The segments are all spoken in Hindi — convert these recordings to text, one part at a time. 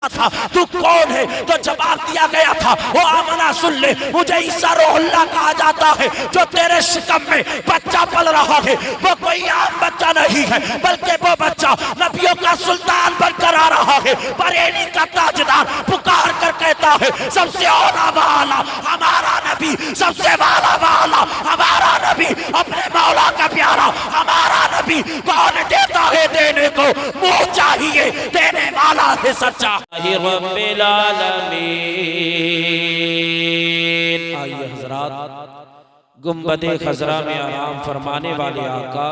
था तू कौन है, तो जवाब दिया गया था वो आमना सुन ले, मुझे ईसा रूहुल्लाह कहा जाता है जो तेरे शिकम में बच्चा पल रहा है। वो कोई आम बच्चा नहीं है बल्कि वो बच्चा नबियों का सुल्तान बनकर आ रहा है। बरेली का ताजदार पुकार कर कहता है सबसे औला वाला हमारा नबी, सबसे वाला वाला हमारा नबी, अपने मौला का प्यारा हमारा नबी। कौन देता है देने को, मुंह चाहिए देने वाला है सच्चा। रब्बिल आलमीन। आइए हजरात, गुंबदे खजरा में आराम फरमाने वाले आका,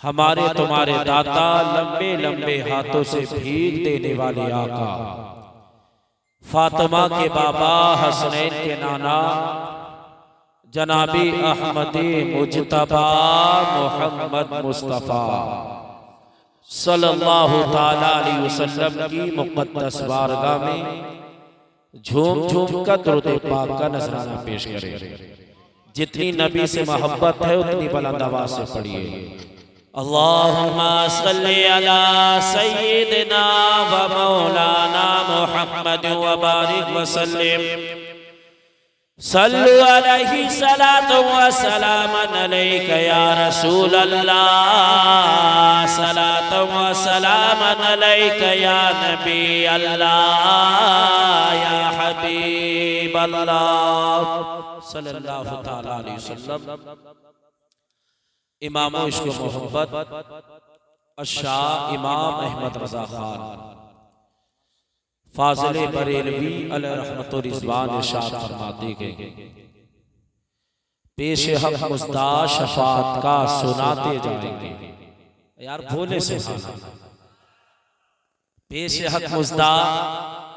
हमारे तुम्हारे दाता, लंबे लंबे हाथों से भीख देने वाले आका, फातिमा के बाबा, हसनैन के नाना, जनाबी अहमदी मुजतबा मोहम्मद मुस्तफ़ा सल्लल्लाहु ताला अलैहि वसल्लम की मुक़द्दस बारगाह में झूम झूम कर दुरूद पाक का नजराना पेश करें। जितनी नबी से मोहब्बत है उतनी बुलंद आवाज से पढ़िए। अल्लाहुम्मा सल्ली अला सय्यिदिना व मौलाना मुहम्मद व बारिक व सल्लिम। सल्लु अलैहि सलातु व सलामन अलैका या रसूल अल्लाह, सलातु व सलामन अलैका या नबी अल्लाह, या हबीब अल्लाह सल्लल्लाहु तआला अलैहि वसल्लम। इमाम इश्क मोहब्बत अशाह इमाम अहमद रजा खान फाजिल बरेलवी अलैहि रहमतुर रिज़वान इरशाद फरमाते हैं, पेश हक मुस्दा शफात का सुनाते जाएंगे। यार भोले से खाना, पेश हक मुस्दा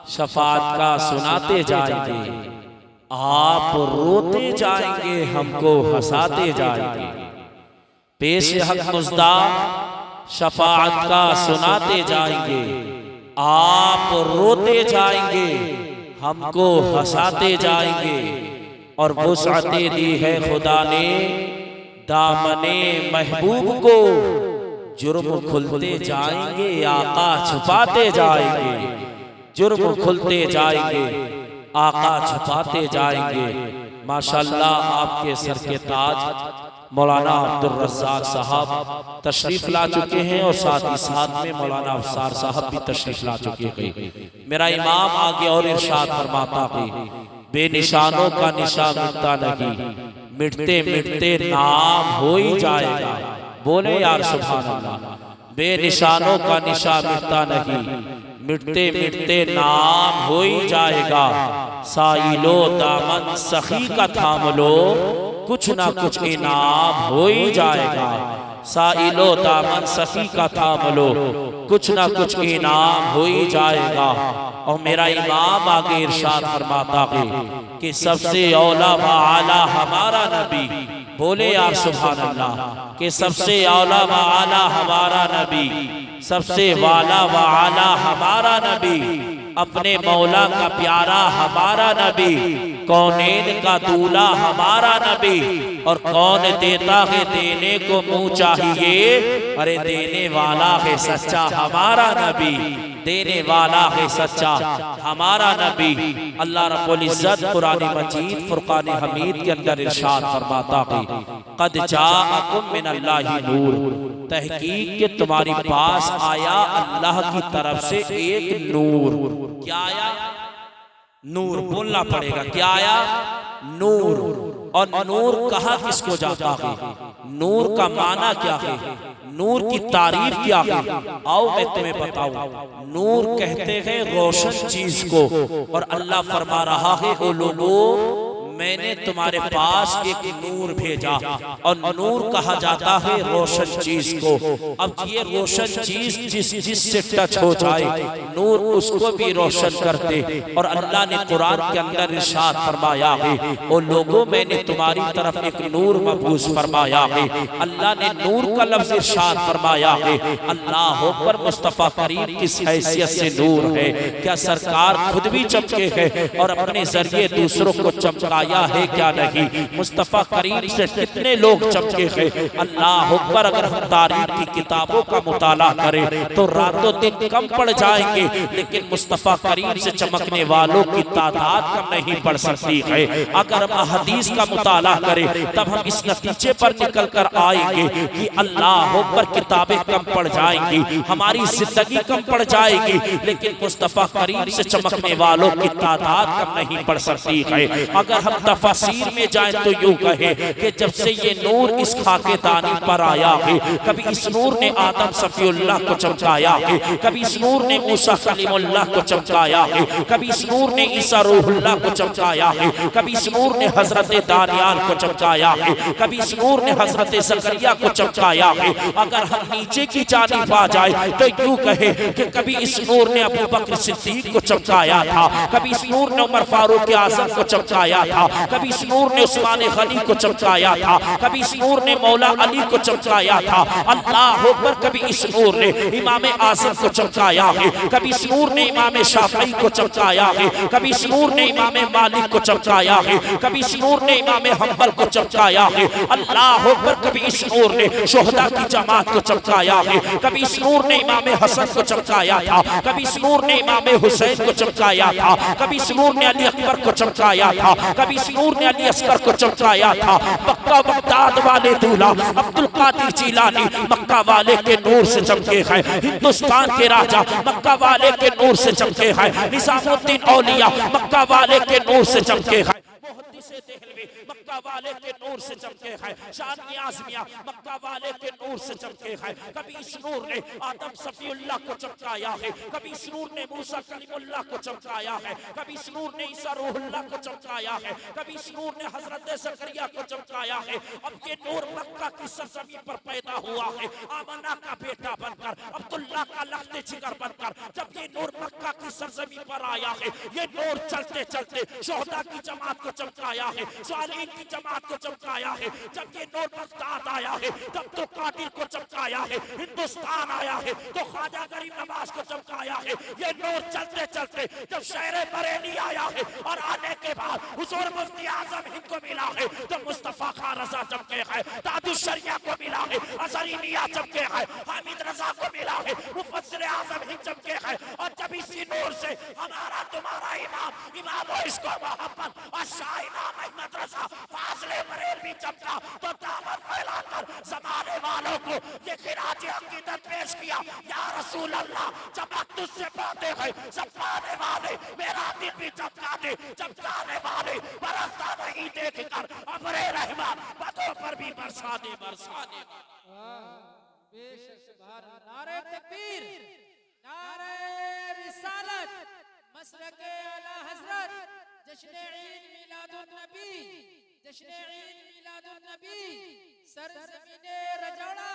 शफात का सुनाते जाएंगे, आप रोते जाएंगे हमको हंसाते जाएंगे। पेश हक मुस्दा शफात का सुनाते जाएंगे, आप रोते जाएंगे हमको हंसाते जाएंगे। और वुसअते दी है खुदा ने दामने महबूब को, जुर्म खुलते जाएंगे आका छुपाते जाएंगे, जुर्म खुलते जाएंगे आका छुपाते जाएंगे। माशाअल्लाह आपके सर के ताज मौलाना अब्दुल रज़्ज़ाक साहब तशरीफ ला चुके हैं और साथ ही साथ में मौलाना अफसार साहब भी तशरीफ ला चुके हैं। मेरा इमाम आगे और इरशाद फरमाता है, बेनिशानों का निशान मिटता नहीं, मिटते मिटते नाम हो ही जाएगा। बोले यार सुभान अल्लाह। बेनिशानों का निशान मिटता नहीं, मिटते मिटते नाम हो ही जाएगा। साइलो दामन सखी का थाम लो, कुछ ना कुछ इनाम हो ही जाएगा। साइलो दामन सखी का थाम लो, कुछ ना कुछ इनाम हो ही जाएगा। और मेरा इमाम आगे इरशाद फरमाता है कि सबसे औला व आला हमारा नबी। बोले यार सुभान अल्लाह। कि सबसे औला व आला हमारा नबी, सबसे वाला व आला हमारा नबी, अपने मौला का प्यारा हमारा नबी, कौनेन का दूल्हा हमारा नबी। और कौन देता है देने को मुंह चाहिए, अरे देने वाला है सच्चा हमारा नबी, देने वाला है सच्चा हमारा नबी। अल्लाह रब्बुल इज्जत कुरान मजीद फुरकान हमीद के अंदर इरशाद फरमाता है, कद जाअकुम मिनल्लाहि नूर, तहकीक के तुम्हारी पास आया अल्लाह की तरफ से एक नूर। क्या आया? नूर। बोलना पड़ेगा, क्या आया? नूर। और नूर कहा किसको जाता है? नूर का माना क्या है? नूर की तारीफ क्या है? आओ मैं तुम्हें बताऊं। नूर कहते हैं रोशन चीज को, और अल्लाह फरमा रहा है ओ लोगों मैंने तुम्हारे पास एक नूर भेजा। और नूर कहा जाता है रोशन चीज को। अब ये रोशन चीज जिससे टच हो जाए नूर उसको भी रोशन कर दे। और अल्लाह ने कुरान के अंदर इरशाद फरमाया है, ओ लोगों मैंने तुम्हारी तरफ एक नूर मबूस फरमाया है। अल्लाह ने नूर का लफ्ज इरशाद फरमाया है। अल्लाह पर मुस्तफा करीम किस हैसियत से नूर है? क्या सरकार खुद भी चमके हैं और अपने जरिए दूसरों को चमकाया चमकाया है क्या नहीं। मुस्तफ़ा करीम से कितने लोग चमके हैं। अल्लाह अकबर। अगर हम तारीख की किताबों का मुताला करें तो रातों दिन कम पड़ जाएंगे, लेकिन मुस्तफ़ा करीम से चमकने वालों की तादाद कम नहीं पड़ सकती है। अगर हम अहदीस का मुताला करें तब हम इस नतीजे पर निकल कर आएंगे कि अल्लाह अकबर किताबें कम पड़ जाएंगी, हमारी जिंदगी कम पड़ जाएगी, लेकिन मुस्तफ़ा करीम से चमकने वालों की तादाद कम नहीं पड़ सकती है। अगर हम तफसीर में जाएं तो यूं कहे कि जब से ये नूर इस खाकेदानी पर आया है, कभी इस नूर ने आदम सफीउल्लाह को चमकाया है, कभी इस नूर ने मूसा कलीमुल्लाह को चमकाया है, कभी इस नूर ने ईसा रूहुल्लाह को चमकाया है, कभी इस नूर ने हजरत दानियाल को चमकाया है, कभी इस नूर ने हजरत ज़करिया को चमकाया है। अगर हम नीचे की जानिब आ जाए तो यूं कहे कि कभी इस नूर ने अबू बकर सिद्दीक को चमकाया था, कभी इस नूर ने उमर फारूक आज़म को चमकाया था, कभी इस नूर ने उस्मान गनी को चमकाया था, कभी इस नूर ने मौला अली को चमकाया था। अल्लाह अकबर। कभी इस नूर ने इमाम आज़म को चमकाया है, कभी इस नूर ने इमाम शाफई को चमकाया है, कभी इस नूर ने इमाम मालिक को चमकाया है, कभी इस नूर ने इमाम हम्बल को चमकाया है। अल्लाह अकबर। कभी इस नूर ने शुहदा की जमात को चमकाया है, कभी इस नूर ने इमाम हसन को चमकाया था, कभी इस नूर ने इमाम हुसैन को चमकाया था, कभी इस नूर ने अली अकबर को चमकाया था, कभी इस नूर ने अली अस्कर को चमकाया था। मक्का बगदाद वाले दूल्हा अब्दुल कादिर जिलानी मक्का वाले के नूर से चमके हैं। हिंदुस्तान के राजा मक्का वाले के नूर से चमके हैं। निजामुद्दीन औलिया मक्का वाले के नूर से चमके हैं। मक्का वाले के नूर से चमके हैं। शानी आज़मिया मक्का वाले के नूर से चमके हैं। कभी इस नूर ने आदम सफीउल्लाह को चमकाया है, कभी इस नूर ने मूसा कलीमुल्लाह को चमकाया है, कभी इस नूर ने ईसा रूहुल्लाह को चमकाया है, कभी इस नूर ने हजरत ज़करिया को चमकाया है। अब ये नूर मक्का की सरजमीन पर पैदा हुआ है, आमना का बेटा बनकर, अब्दुल्लाह का लख्त जिगर बनकर। जब ये नूर मक्का की सरजमीन पर आया है, ये नूर चलते चलते शुहदा की जमात को चमकाया है, सालिहीन की जमात को चमकाया है। जब ये नूर बगदाद आया है तब तो कादिर को चमकाया है, हिंदुस्तान आया है तो ख्वाजा गरीब नवाज को चमकाया है। ये नूर चलते चलते जब शहर बरेली आया है और आने के बाद हुजूर मुफ्ती आजम हिंद को मिला है तो मुस्तफा खान रजा चमके है, दादू शरिया को मिला है, अजहरी मियां चमके है, हामिद रजा को मिला है, मुफस्सिर आजम हिंद चमके है। और जब इसी नूर से हमारा तुम्हारा इमाम इमाम इसको मोहब्बत और शाह इमाम अहमद रजा फाज़िले बरेलवी चमका तो दामन फैलाकर ज़माने वालों को ये खिराज अकीदत पेश किया। या रसूल अल्लाह चमक तुझसे पाते हैं सब पाने वाले, मेरा दिल भी चमका दे चमकाने वाले, बरसता नहीं देख कर अबरे रहमान बदों पर भी बरसा दे बरसा दे। नारे तकबीर, नारे रिसालत, मसलके आला हज़रत, जश्न ईद मिलादुन नबी, जश्न ईद मिलादुन नबी, सरज़मीने रजौड़ा।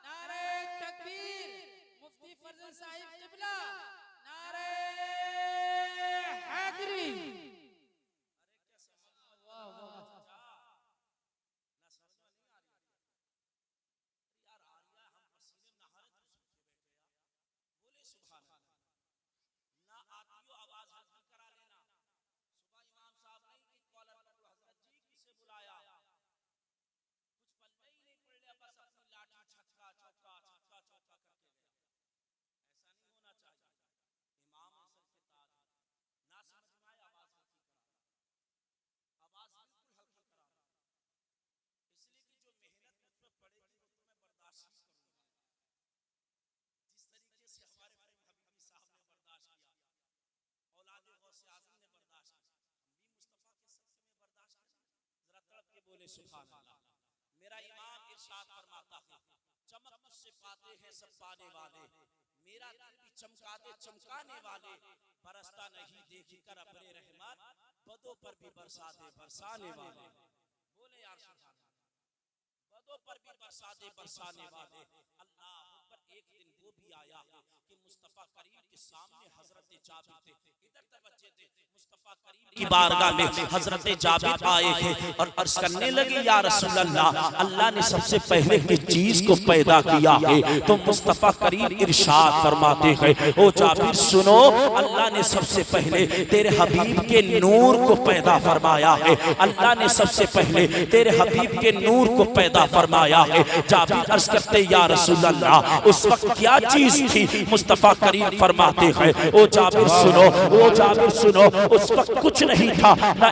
नारे तकबीर, मुफ्ती फजल साहिब क़िबला, नारे हैदरी। सुभान अल्लाह। मेरा इमाम इरशाद फरमाता है, चमक मुझसे पाते हैं सब पाने वाले, मेरा दिल भी चमका दे चमकाने वाले, बरसता नहीं देख कर अबरे रहमान बदों पर भी बरसा दे बरसाने वाले। बोले यार सुभान अल्लाह। बदों पर भी बरसा दे बरसाने वाले। अल्लाह पर एक दिन वो भी आया है कि मुस्तफ़ा करीम के सामने हजरत जाबिर थे, इधर तवज्जो दे, मुस्तफ़ा की बारगाह में हजरत जाबिर आए थे और अर्ज करने लगे, या रसूल अल्लाह, अल्लाह ने सबसे पहले किस चीज को पैदा किया है? तो मुस्तफा करीम इरशाद फरमाते हैं, ओ जाबिर सुनो, अल्लाह ने सबसे पहले तेरे हबीब के नूर को पैदा फरमाया है। अल्लाह ने सबसे पहले तेरे हबीब के नूर को पैदा फरमाया है। जाबिर अर्ज करते, या रसूल अल्लाह, उस वक्त क्या चीज थी? मुस्तफा करीम फरमाते हैं, ओ जाबिर सुनो, ओ जाबिर सुनो, उस वक्त कुछ नहीं था ना।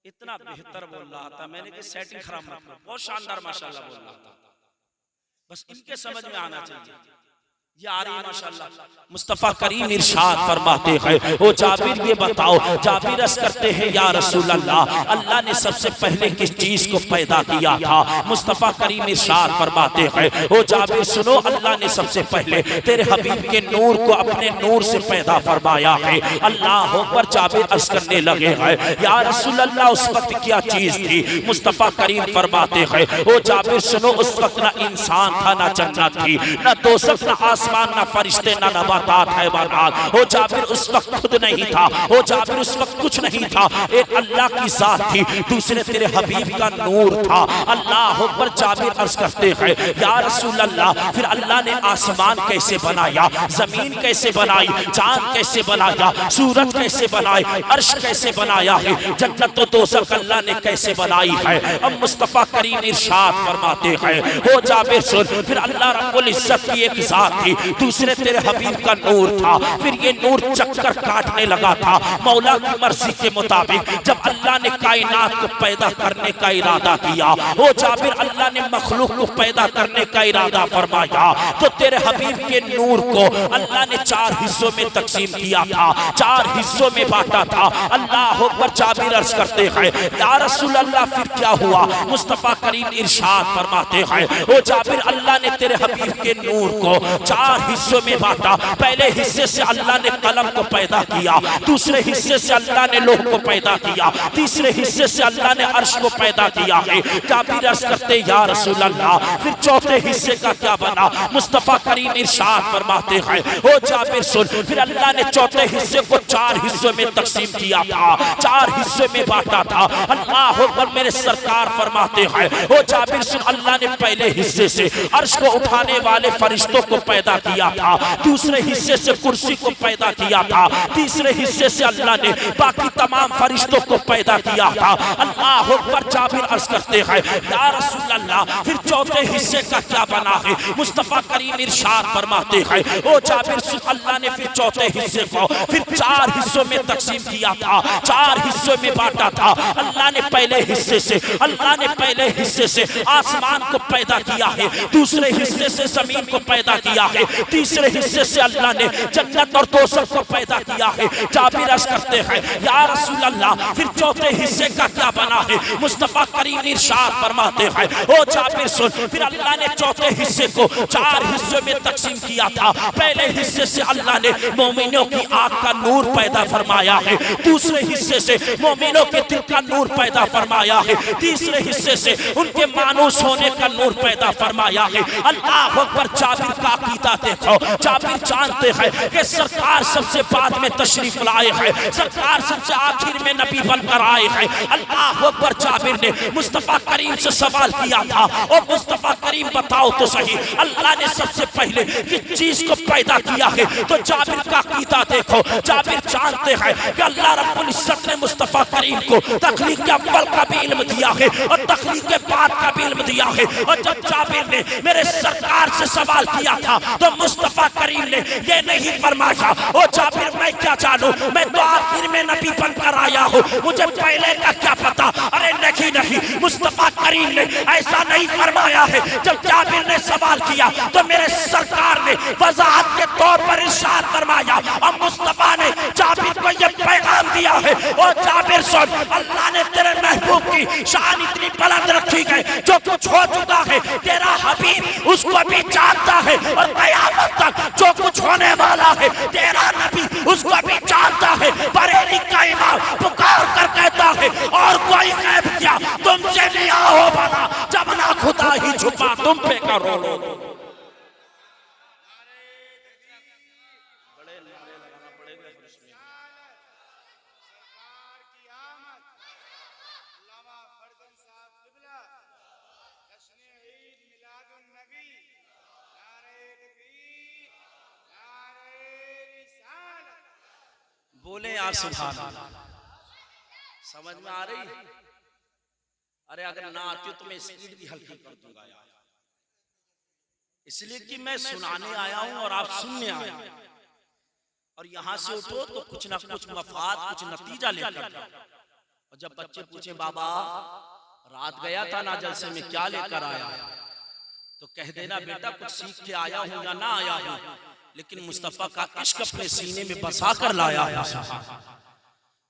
इतना बेहतर बोल रहा था, मैंने कि सेटिंग खराब मत करो, बहुत शानदार माशाल्लाह बोल रहा था, बस इनके समझ में आना चाहिए। मुस्तफा करीम इरशाद फरमाते हैं, ओ जाबिर ये बताओ, जाबिर अर्ज करते हैं, या रसूल अल्लाह, अल्लाह ने सबसे पहले किस चीज को पैदा किया था? मुस्तफा करीम इरशाद फरमाते हैं, ओ जाबिर सुनो, अल्लाह ने सबसे पहले तेरे हबीब के नूर को अपने नूर से पैदा फरमाया है। अल्लाह पर जाबिर अर्ज करने लगे हैं, या रसूल अल्लाह, उस वक्त क्या चीज थी? मुस्तफा करीम फरमाते हैं, ओ जाबिर सुनो, उस वक्त ना इंसान था, ना जन्नत थी, ना दोज़ख, ना आसमान, ना फरिश्ते, ना नबातात हैवानात। हो जाबिर उस वक्त खुद नहीं था, हो जाबिर उस वक्त कुछ नहीं था, एक अल्लाह की जात थी, दूसरे तेरे हबीब का नूर था। अल्लाह पर जाबिर अर्ज करते हैं, या रसूल अल्लाह, फिर अल्लाह ने आसमान कैसे बनाया, जमीन कैसे बनाई, चांद कैसे बनाया, सूरज कैसे बनाए, अर्श कैसे बनाया है, जन्नत और दोज़ख अल्लाह ने कैसे बनाई है? अब मुस्तफा करीम इरशाद फरमाते हैं, हो जाबिर सुन, फिर अल्लाह रब्बुल इज्जत की एक जात थी, दूसरे तेरे हबीब का नूर था, फिर ये नूर चक्कर काटने लगा था। मौला की मर्जी के मुताबिक जब अल्लाह ने कायनात को पैदा करने का इरादा किया, ओ जाबिर, अल्लाह ने मखलूक को पैदा करने का इरादा फरमाया, तो तेरे हबीब के नूर को अल्लाह ने 4 हिस्सों में तकसीम किया था, 4 हिस्सों में बांटा था। अल्लाह पर जाबिर अर्ज करते हैं, या रसूल अल्लाह, फिर क्या हुआ? मुस्तफा करीम इरशाद फरमाते हैं, ओ जाबिर, अल्लाह ने तेरे हबीब के नूर को 4 हिस्सों में बांटा। पहले हिस्से से अल्लाह ने कलम को पैदा किया, दूसरे हिस्से से अल्लाह ने लोह को पैदा किया, तीसरे हिस्से से अल्लाह ने अर्श को पैदा किया है। जाबिर अर्ज करते, या रसूल अल्लाह, फिर चौथे हिस्से का क्या बना? मुस्तफा करीम इरशाद फरमाते हैं, ओ जाबिर सुन, फिर अल्लाह ने चौथे हिस्से को 4 हिस्सों में तकसीम किया था, 4 हिस्सों में बांटा था। अल्लाह पर मेरे सरकार फरमाते हैं, ओ जाबिर सुन, अल्लाह ने पहले हिस्से से अर्श को उठाने वाले फरिश्तों को पैदा किया था, दूसरे हिस्से से कुर्सी को पैदा किया था, तीसरे हिस्से से अल्लाह ने बाकी तमाम फरिश्तों को पैदा किया था। अल्लाह पर जाबिर अर्ज करते हैं, या रसूल अल्लाह, फिर चौथे हिस्से का क्या बना है? मुस्तफा करीम इरशाद फरमाते हैं, ओ जाबिर सुन, अल्लाह ने फिर चौथे हिस्से को फिर 4 हिस्सों में तकसीम किया था, 4 हिस्सों में बांटा था। अल्लाह ने पहले हिस्से से आसमान को पैदा किया है, दूसरे हिस्से से जमीन को पैदा किया है, तीसरे हिस्से से अल्लाह ने जन्नत और दोज़ख को पैदा किया है। जाबिर अर्ज करते हैं, या रसूल अल्लाह, फिर चौथे हिस्से का क्या बना है? मुस्तफा करीम इरशाद फरमाते हैं, ओ जाबिर सुन, फिर अल्लाह ने चौथे हिस्से को 4 हिस्सों में तकसीम किया था। पहले हिस्से से अल्लाह ने मोमिनों की आंख का नूर पैदा फरमाया है, दूसरे हिस्से से मोमिनों के दिल का नूर पैदा फरमाया है, तीसरे हिस्से से उनके मानूस होने का नूर पैदा फरमाया है। अल्लाह अकबर। जाबिर का अकीदा देखो, जाबिर जानते हैं कि सरकार सबसे बाद में तशरीफ लाए हैं, सरकार सबसे आखिर में नबी बनकर आए हैं। अल्लाह अकबर। जाबिर ने मुस्तफा करीम से सवाल किया था, और मुस्तफा करीम बताओ तो सही, अल्लाह ने सबसे पहले किस चीज को पैदा किया है? तो जाबिर का अकीदा देखो, जाबिर जानते हैं कि अल्लाह रब्बुल इज्जत ने मुस्तफा करीम को तख्लीक के अव्वल का भी इल्म दिया है और तख्लीक के बाद का भी इल्म दिया है। और जब जाबिर ने मेरे सरकार से सवाल किया था तो मुस्तफा करीम ने ये नहीं फरमाया, ओ जाबिर मैं क्या जानूं, मैं तो आखिर में नबी बनकर आया हूँ, मुझे पहले का क्या पता। अरे नहीं नहीं, मुस्तफा करीम ने ऐसा नहीं फरमाया है। जब जाबिर ने सवाल किया तो मेरे सरकार ने वजाहत के तौर पर इरशाद फरमाया, और मुस्तफा ने जाबिर को ये पैगाम दिया है, ओ जाबिर सुन, अल्लाह ने तेरे महबूब की शान इतनी बुलंद रखी है, जो कुछ हो चुका है तेरा हबीब उसको भी जानता है, और क़यामत तक जो कुछ होने वाला है तेरा नबी उसको भी जानता है। बरेली का इमाम पुकार कर कहता है, और कोई गैब क्या तुमसे लिया हो बना, जब ना खुदा ही छुपा तुम पे करो। बड़े नारे लगाना पड़ेगा इसमें। सरकार की आमद, अल्लामा फरजंद साहब क़िबला, जश्न ईद मिलादुन नबी, नारे तकबीर, नारे रिसालत। बोले या सुभान अल्लाह। समझ में आ रही? अरे अगर ना आती हो तो मैं स्पीड भी हल्की कर दूंगा यार, इसलिए कि मैं सुनाने आया हूं और आप सुनने आए हैं। और यहां से उठो तो कुछ ना कुछ मफाद, कुछ नतीजा लेकर जाओ। और जब बच्चे पूछे बाबा रात गया था ना जलसे में, क्या लेकर आया, तो कह देना बेटा कुछ सीख के आया हूं या ना आया हूं, लेकिन मुस्तफा का इश्क अपने सीने में बसा कर लाया है।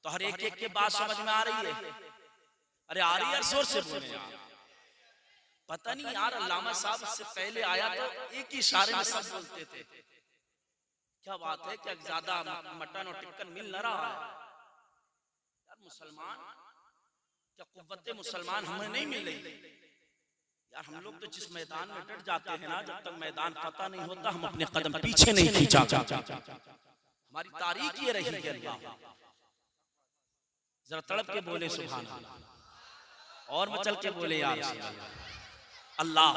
तो हर एक एक के बात समझ में आ रही है? अरे आ रही है, जोर से बोले यार। पता नहीं यार, अल्लामा साहब इससे पहले आया तो एक ही इशारे में सब बोलते थे। क्या बात है, क्या ज्यादा मटन और टिक्कन मिल न रहा है यार? मुसलमान क्या कुव्वते मुसलमान हमें नहीं मिल रही यार? हम लोग तो जिस मैदान में डट जाते हैं ना, जब तक मैदान पता नहीं होता हम अपने कदम पीछे नहीं खींचा। हमारी तारीख ये रही है। अल्लाह जरा तड़प के बोले सुभान अल्लाह, और मचल के बोले यार अल्लाह।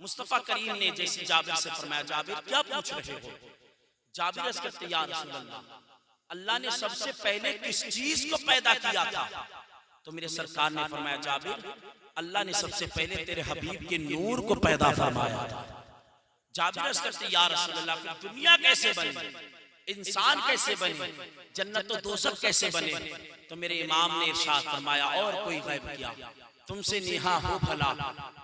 मुस्तफा करीम ने जैसे जाबिर से फरमाया, जाबिर क्या पूछ रहे हो? जाबिर अर्ज़ करते या रसूल अल्लाह, अल्लाह ने सबसे पहले किस चीज को पैदा किया था? तो मेरे सरकार ने फरमाया, जाबिर अल्लाह ने सबसे पहले तेरे हबीब के नूर को पैदा फरमाया था। जाबिर अर्ज़ करते या रसूल अल्लाह, दुनिया कैसे बनी, इंसान कैसे बने, जन्नत और दोज़ख कैसे बने? तो मेरे इमाम ने इरशाद फरमाया, और कोई गैब किया तुमसे नेहा हो भला,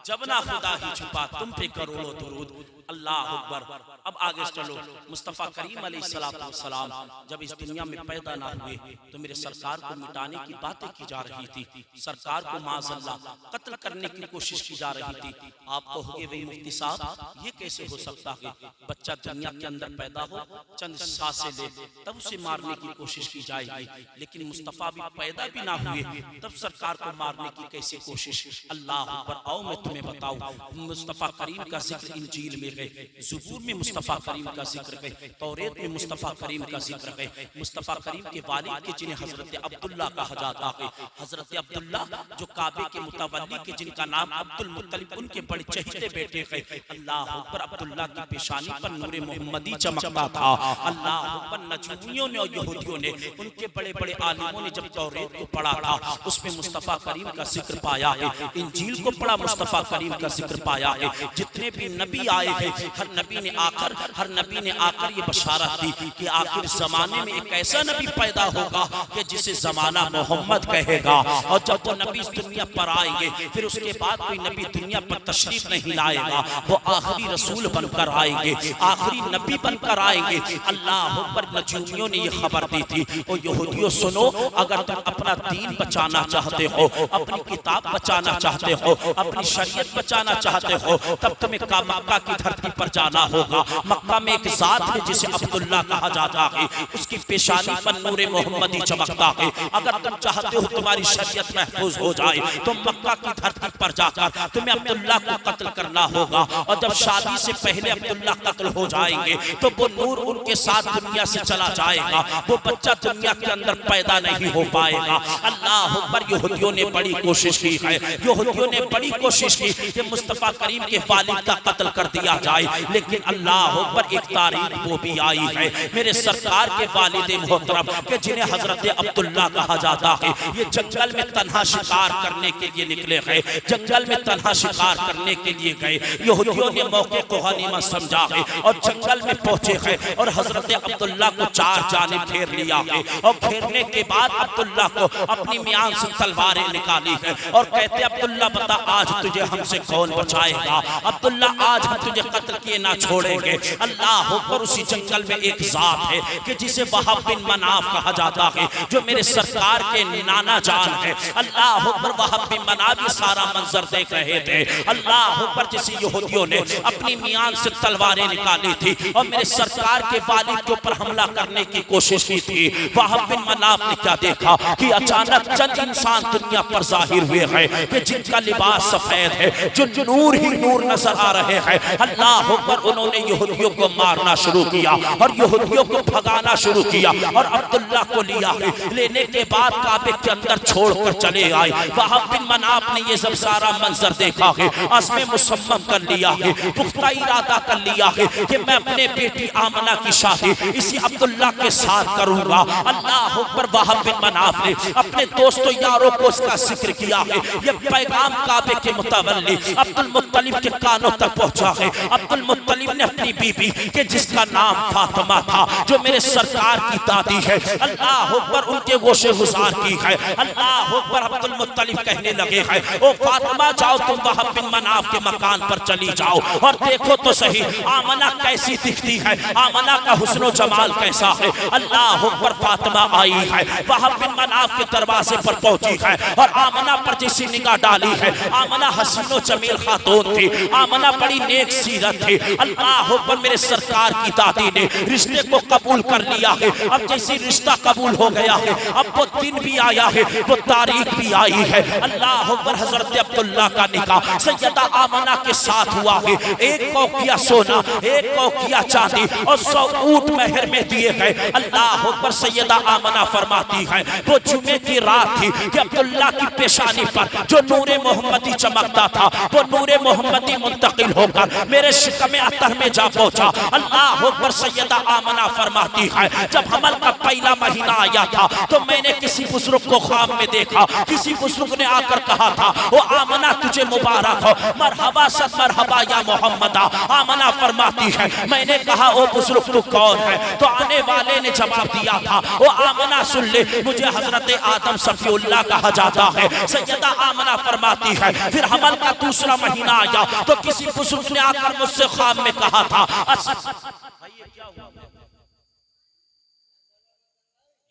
जब ना खुदा ही छुपा तुम पे करोड़ों दुरूद। अल्लाह अकबर। अब आगे चलो, मुस्तफ़ा करीम अलैहिस्सलाम जब इस दुनिया में पैदा ना हुए तो मेरे सरकार को मिटाने की बातें की जा रही थी, सरकार को माज़अल्लाह कत्ल करने की कोशिश की जा रही थी। आप कहोगे भाई मुफ्ती साहब ये कैसे हो सकता है? बच्चा दुनिया के अंदर पैदा हो, चंद सांसें ले, तब उसे मारने की कोशिश की जाएगी, लेकिन मुस्तफ़ा भी पैदा भी ना हुए तब सरकार को मारने की कैसे कोशिश? अल्लाह अकबर। आओ मैं तुम्हें बताऊं, मुस्तफ़ा करीम का जिक्र इंजील में है, ज़बूर में मुस्तफ़ा करीम का जिक्र है, तौरेत में मुस्तफ़ा करीम का जिक्र है। मुस्तफ़ा करीम के वालिद के जिन्हें हज़रत अब्दुल्ला कहा जाता है, हज़रत अब्दुल्ला जो काबे के मुतवल्ली के जिनका नाम अब्दुल मुत्तलिब, उनके बड़े चहेते बेटे हैं। अल्लाह अकबर। अब्दुल्ला की पेशानी पर नूरे मोहम्मदी चमकता था। अल्लाह अकबर। नजूमियों ने और यहूदियों ने, उनके बड़े बड़े आलिमों ने जब तौरेत को पढ़ा था उसमें मुस्तफ़ा करीम का जिक्र पाया है, इंजील को पढ़ा मुस्तफ़ा करीम का जिक्र पाया है। जितने भी नबी आए हैं हर नबी ने आकर ये बशारत दी कि आखिर जमाने में एक ऐसा नबी पैदा होगा कि जिसे जमाना मोहम्मद कहेगा। और जब वो नबी इस दुनिया पर आएंगे फिर उसके बाद कोई नबी दुनिया पर तशरीफ नहीं लाएगा, वो आखिरी रसूल बनकर आएंगे, आखिरी नबी बनकर आएंगे। अल्लाह अकबर। नजूमियों ने ये खबर दी थी, ओ यहूदियों सुनो, अगर तुम अपना दीन बचाना चाहते हो, अपनी किताब बचाना चाहते हो, अपनी शरीयत बचाना चाहते हो, तब तुम्हें मक्का की धरती पर जाना होगा। मक्का में एक जात है जिसे अब्दुल्ला कहा जाता है, उसकी पेशानी पर नूरे मोहम्मदी चमकता है। अगर तुम चाहते हो तुम्हारी शरीयत महफूज हो जाए तो मक्का की धरती पर जाकर तुम्हें अब्दुल्ला को कत्ल करना होगा। और जब शादी से पहले अब्दुल्ला कत्ल हो जाएंगे तो वो नूर उनके साथ दुनिया से चला जाएगा, वो बच्चा दुनिया के अंदर पैदा नहीं हो पाएगा। अल्लाह अकबर। यहूदियों ने बड़ी कोशिश की है, यहूदियों ने बड़ी कोशिश की कि मुस्तफ़ा करीम के वालिद का कत्ल कर दिया जाए, लेकिन अल्लाह अकबर एक तारीख वो भी आई है मेरे सरकार के वालिद मोहतरम के जिन्हें हजरत अब्दुल्ला कहा जाता है, ये जंगल में तन्हा शिकार करने के लिए निकले गए, जंगल में तन्हा शिकार करने के लिए गए। यहूदियों ने मौके को गनीमत समझा है और जंगल में पहुंचे हैं और हजरत अब्दुल्ला को चार जानिब घेर लिया है। और घेरने के बाद अब्दुल्ला को अपनी मियान से तलवारें निकाली है और कहते अब्दुल्ला बता आज तुझे हमसे कौन बचाएगा? अब्दुल्ला आज हम तुझे कत्ल किए ना छोड़ेंगे। अल्लाह अकबर। उसी जंगल में एक जात है कि जिसे वहाब बिन मनाफ कहा जाता है, जो मेरे सरकार के नाना जान है। अल्लाह अकबर। वहाब बिन मनाफ ये सारा मंजर देख रहे थे। अल्लाह अकबर। जिसे यहूदियों ने अपनी मियान से तलवारें निकाली थी और मेरे सरकार के वालिद के ऊपर हमला करने की कोशिश की थी, वहाब बिन मनाफ ने क्या देखा कि अचानक चंद इंसान दुनिया पर जाहिर हुए हैं कि जिनका लिबास सफेद है, जो नूर ही नूर नजर आ रहे हैं। अल्लाह पर उन्होंने यहूदियों को मारना शुरू किया और यहूदियों को भगाना शुरू किया और अब्दुल्ला को लिया है। लेने के बाद काबे के अंदर छोड़कर चले आए। वहाब बिन मनाफ ने ये सब सारा मंजर देखा है, असमे मुसम्मम कर लिया है, पुख्ता इरादा कर लिया है कि मैं अपने बेटी आमना की शादी इसी अब्दुल्ला के साथ करूंगा। अल्लाह पर वहाब बिन मनाफ ने अपने दोस्तों यारों को इसका जिक्र किया है। ये पैगाम काबे के मुतवल्ली अब्दुल मुत्तलिब के कानों तक पहुंचा है। अब्दुल मुत्तलिब ने अपनी बीबी के जिसका नाम फातिमा था, जो मेरे सरकार की दादी है, अल्लाह पर उनके गोशे गुजार की है। अल्लाह पर अब्दुल मुत्तलिब कहने लगे हैं, ओ फातिमा जाओ तुम वहाब बिन मनाफ के मकान पर चली जाओ और देखो तो सही आमना कैसी दिखती है, आमना का हुस्नो जमाल कैसा है। अल्लाह पर फातिमा आई है, वहाब बिन मनाफ के दरवाजे पर पहुंची है और आमना पर जैसी निगाह डाली है, आमना हसीनो जमील खातून थी, आमना बड़ी नेक सीरत थी। अल्लाह पर मेरे सरकार की दादी ने रिश्ते को कबूल कर लिया है। अब जैसे रिश्ता कबूल हो गया है, अब वो दिन भी आया है, वो तारीख भी आई है। अल्लाह पर हजरत अब्दुल्ला का निकाह सैयदा आमना के साथ हुआ है। 1 कौकिया सोना, 1 कौकिया चांदी और 100 ऊंट महर में दिए गए। अल्लाह पर सैयदा आमना फरमाती है, वो जुमे की रात थी कि अब्दुल्ला की पेशानी पर जो नूरे मोहम्मदी चमकता था, वो नूरे मोहम्मदी मुंतकिल होकर मेरे शिकम अतर में जा पहुंचा। अल्लाह पर सैयदा आमना फरमाती है, जब हमल का पहला महीना आया था तो मैंने किसी बुजुर्ग को ख्वाब में देखा। किसी बुजुर्ग ने आकर कहा था, वो आमना तुझे मुबारक हो, मरहबा सद मरहबा या मोहम्मदा। आमना फरमाती है, मैंने कहा ओ बुजुर्ग तू कौन है? तो आने वाले ने जवाब दिया था, ओ आमना सुन ले, मुझे हजरत आदम सफीउल्लाह कहा जाता है। सैयदा आमना फरमाती है, फिर हमल का दूसरा महीना आया तो किसी बुजुर्ग ने आकर मुझसे ख्वाब में कहा था,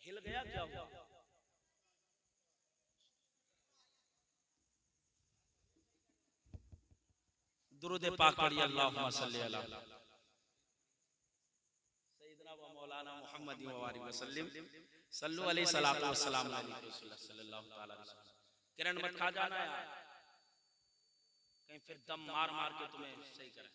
हिल गया क्या हुआ? दुरूद पाक पढ़िए, अल्लाहुम्मा सल्ली अला सय्यिदना व मौलाना मुहम्मद व आलिहि वसल्लम सल्लु अलैहि सलातु व सलाम अलैहि सल्लल्लाहु तआला अलैहि वसल्लम। किरण मत खा जाना है, कहीं फिर दम मार मार के तुम्हें सही करें।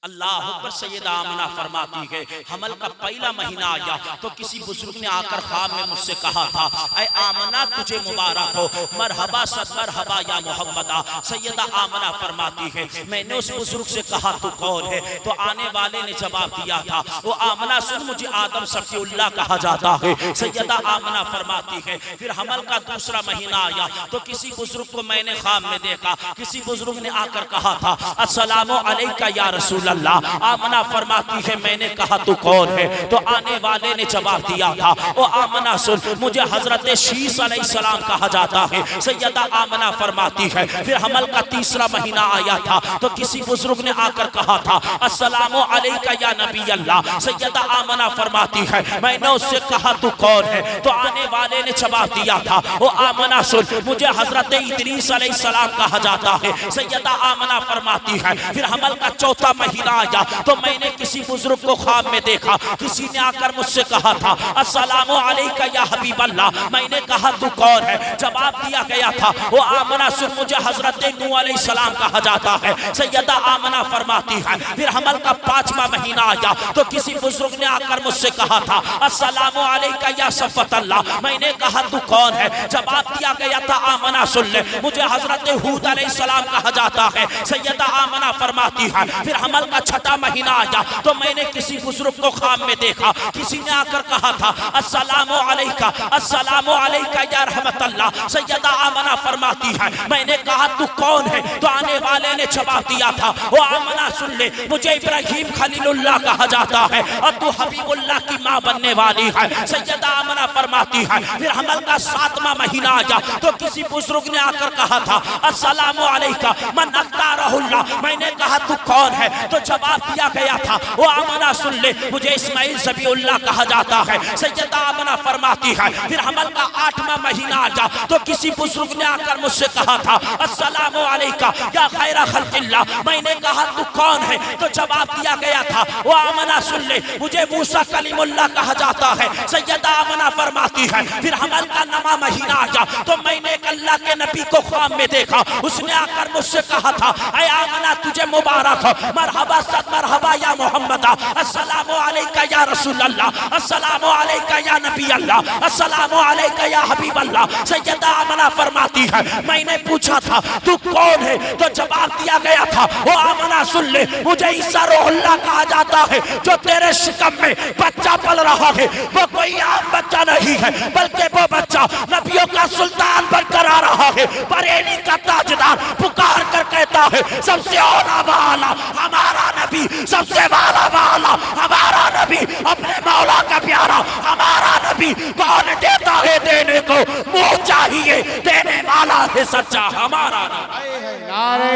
अल्लाह पर सैयदा आमना फरमाती है, हमल का पहला महीना आया तो किसी बुजुर्ग ने आकर ख्वाब में मुझसे कहा था, ऐ आमना तुझे मुबारक हो, मरहबा सद मरहबा या मोहम्मदा। सैयदा आमना फरमाती है, मैंने उस बुजुर्ग से कहा तू कौन है? तो आने वाले ने जवाब दिया था, वो आमना सुन, मुझे आदम सफीउल्लाह कहा जाता है। सैयदा आमना फरमाती है, फिर हमल का दूसरा महीना आया तो किसी बुजुर्ग को मैंने ख्वाब में देखा। किसी बुजुर्ग ने आकर कहा था, अस्सलामु अलैका या रसूल अल्लाह। आमना फरमाती है, मैंने कहा तू कौन है? तो आने वाले ने जवाब दिया था, ओ आमना सुन, मुझे हजरत शीस अलैहिस्सलाम कहा जाता है। सैयदा आमना फरमाती है, फिर हमल का तीसरा महीना आया था तो किसी बुजुर्ग ने आकर कहा था, अस्सलामु अलैका या नबी अल्लाह। सैयदा आमना फरमाती है, मैंने उससे कहा तू कौन है? तो आने वाले ने जवाब दिया था, ओ आमना सुन, मुझे हजरत इदरीस अलैहिस्सलाम कहा जाता है। सैयदा आमना फरमाती है, फिर हमल का चौथा महीना आया तो मैंने किसी बुजुर्ग को ख्वाब में देखा। किसी ने आकर मुझसे कहा था, अस्सलामु अलैका या हबीब अल्लाह। मैंने कहा तू कौन है? जवाब दिया गया था, वो आमना सुन, मुझे हजरत नूह अलैहिस्सलाम कहा जाता है। सैयदा आमना फरमाती है, फिर हमल का 5वां महीना आया तो किसी बुजुर्ग ने आकर मुझसे कहा था, अस्सलामु अलैका या सफ़त अल्लाह। मैंने कहा तू कौन है? जवाब दिया गया था, आमना सुन ले, मुझे हजरत हूद अलैहिस्सलाम कहा जाता है। सैयदा आमना फरमाती है, फिर हमल का 6वां महीना आया तो मैंने किसी बुजुर्ग को ख्वाब में देखा। किसी ने आकर कहा था, अस्सलामु अलैका, अस्सलामु अलैका या रहमत अल्लाह। सैयदा आमना फरमाती है, मैंने कहा तू कौन है? तो आने वाले ने जवाब दिया था, वो आमना सुन ले, मुझे इब्राहिम खलीलुल्लाह कहा जाता है और तू हबीबुल्लाह की माँ बनने वाली है। सैयदा आमना फरमाती है, फिर हमल का 7वां महीना आया तो किसी बुजुर्ग ने आकर कहा था, अस्सलामु अलैका मन अख्तारहुल्लाह। मैंने कहा तू कौन है? तो तो जवाब दिया गया था, वो आमना सुन ले, मुझे इस्माइल ज़बीउल्लाह कहा जाता है। सैयदा आमना फरमाती है फिर हमल का 8वां महीना आ जा तो किसी बुजुर्ग ने आकर मुझसे कहा था अस्सलामु अलैका या खैरा खल्किल्लाह। मैंने कहा तू कौन है? तो जवाब दिया गया था, वो आमना सुन ले, मुझे मूसा कलीमुल्लाह कहा जाता है। सैयदा आमना फरमाती है फिर हमल का 9वां महीना आ जा तो मैंने एक अल्लाह के नबी को ख्वाब में देखा, उसने आकर मुझसे कहा था ऐ आमना तुझे मुबारक हो, मरहबा सद मरहबा या मोहम्मद, अस्सलामु अलैका या रसूल अल्लाह, अस्सलामु अलैका या नबी अल्लाह, अस्सलामु अलैका या हबीब अल्लाह। सैयदा आमना फरमाती है मैंने पूछा था तू कौन है? तो जवाब दिया गया था, वो आमना सुन ले, मुझे ईसा रूहुल्लाह कहा जाता है, जो तेरे शिकम में बच्चा पल रहा है वो कोई आम बच्चा नहीं है, बल्कि वो बच्चा नबियों का सुल्तान बनकर आ रहा है, बरेली का ताजदार पुकार कर कहता है सबसे औला वाला हमारा नबी, सबसे वाला वाला हमारा नबी, अपने मौला का प्यारा हमारा नबी। कौन देता है देने को, मुंह चाहिए देने वाला है सच्चा हमारा नबी। नारे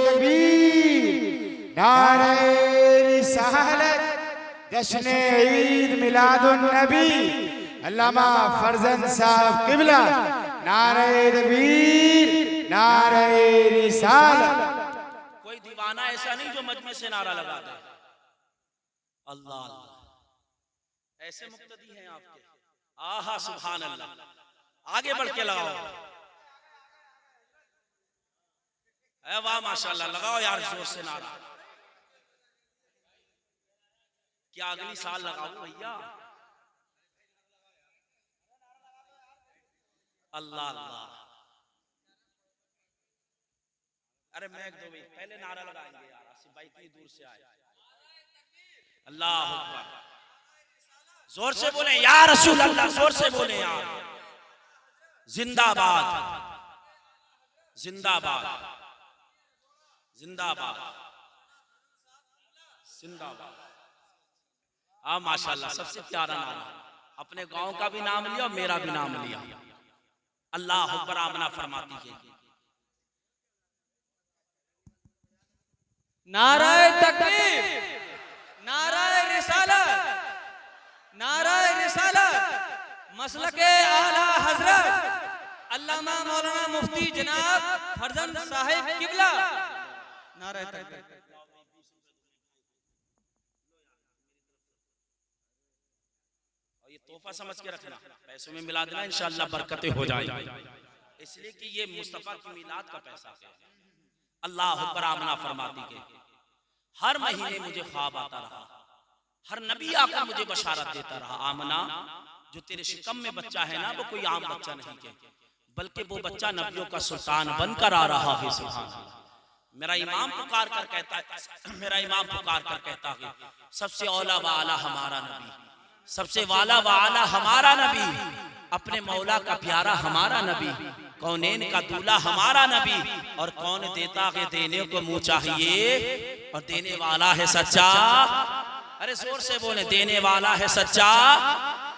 तकबीर, नारे रिसालत, जश्न ईद मिलादुन नबी, अल्लामा फरजंद साहब किबला, नारे तकबीर, नारे रिसालत। कोई दीवाना ऐसा नहीं जो मजमे से नारा लगा दे अल्लाह अल्लाह, ऐसे मुक्तदी हैं आपके, आहा सुभान अल्लाह। आगे बढ़ के लगाओ, ऐ वाह माशाल्लाह, लगाओ यार जोर से नारा। क्या अगली साल लगाओ भैया? अल्लाह अल्लाह। अरे मैं दो भाई पहले नारा लगाएंगे यार, आसिफ भाई इतनी दूर से आए। अल्लाह अकबर, जोर से बोले या रसूल अल्लाह, जोर से बोले यार। जिंदाबाद जिंदाबाद जिंदाबाद जिंदाबाद। हाँ माशाल्लाह, सबसे प्यारा नारा, अपने गांव का भी नाम लिया, मेरा भी नाम लिया। अल्लाह अकबर। आमना फरमाती है नाराए तकबीर, नाराए रिसालत, नाराए रिसालत, मसलके आला हजरत अल्लामा मौलाना मुफ्ती जनाब फरजंद साहिब किबला, नाराए तकबीर। और ये तोहफा समझ के रखना, पैसों में मिला देना, इंशाअल्लाह बरकतें हो जाएंगी, इसलिए कि ये मुस्तफा की मिलाद का पैसा है। अल्लाह अकबर। आमना फरमाती है हर महीने मुझे ख्वाब आता रहा, हर नबी आकर मुझे बशारत देता रहा, आमना जो तेरे शिकम में बच्चा है ना वो कोई आम बच्चा नहीं है, बल्कि वो बच्चा नबियों का सुल्तान बनकर आ रहा है। सुभान अल्लाह। मेरा इमाम पुकार कर कहता है, मेरा इमाम पुकार कर कहता है सबसे औला व आला हमारा नबी, सबसे वाला व आला हमारा नबी, अपने मौला का प्यारा हमारा नबी, कौनैन का दूल्हा हमारा नबी, और कौन देता है देने को मुंह चाहिए और देने वाला है सच्चा। अरे जोर से बोले, देने वाला है सच्चा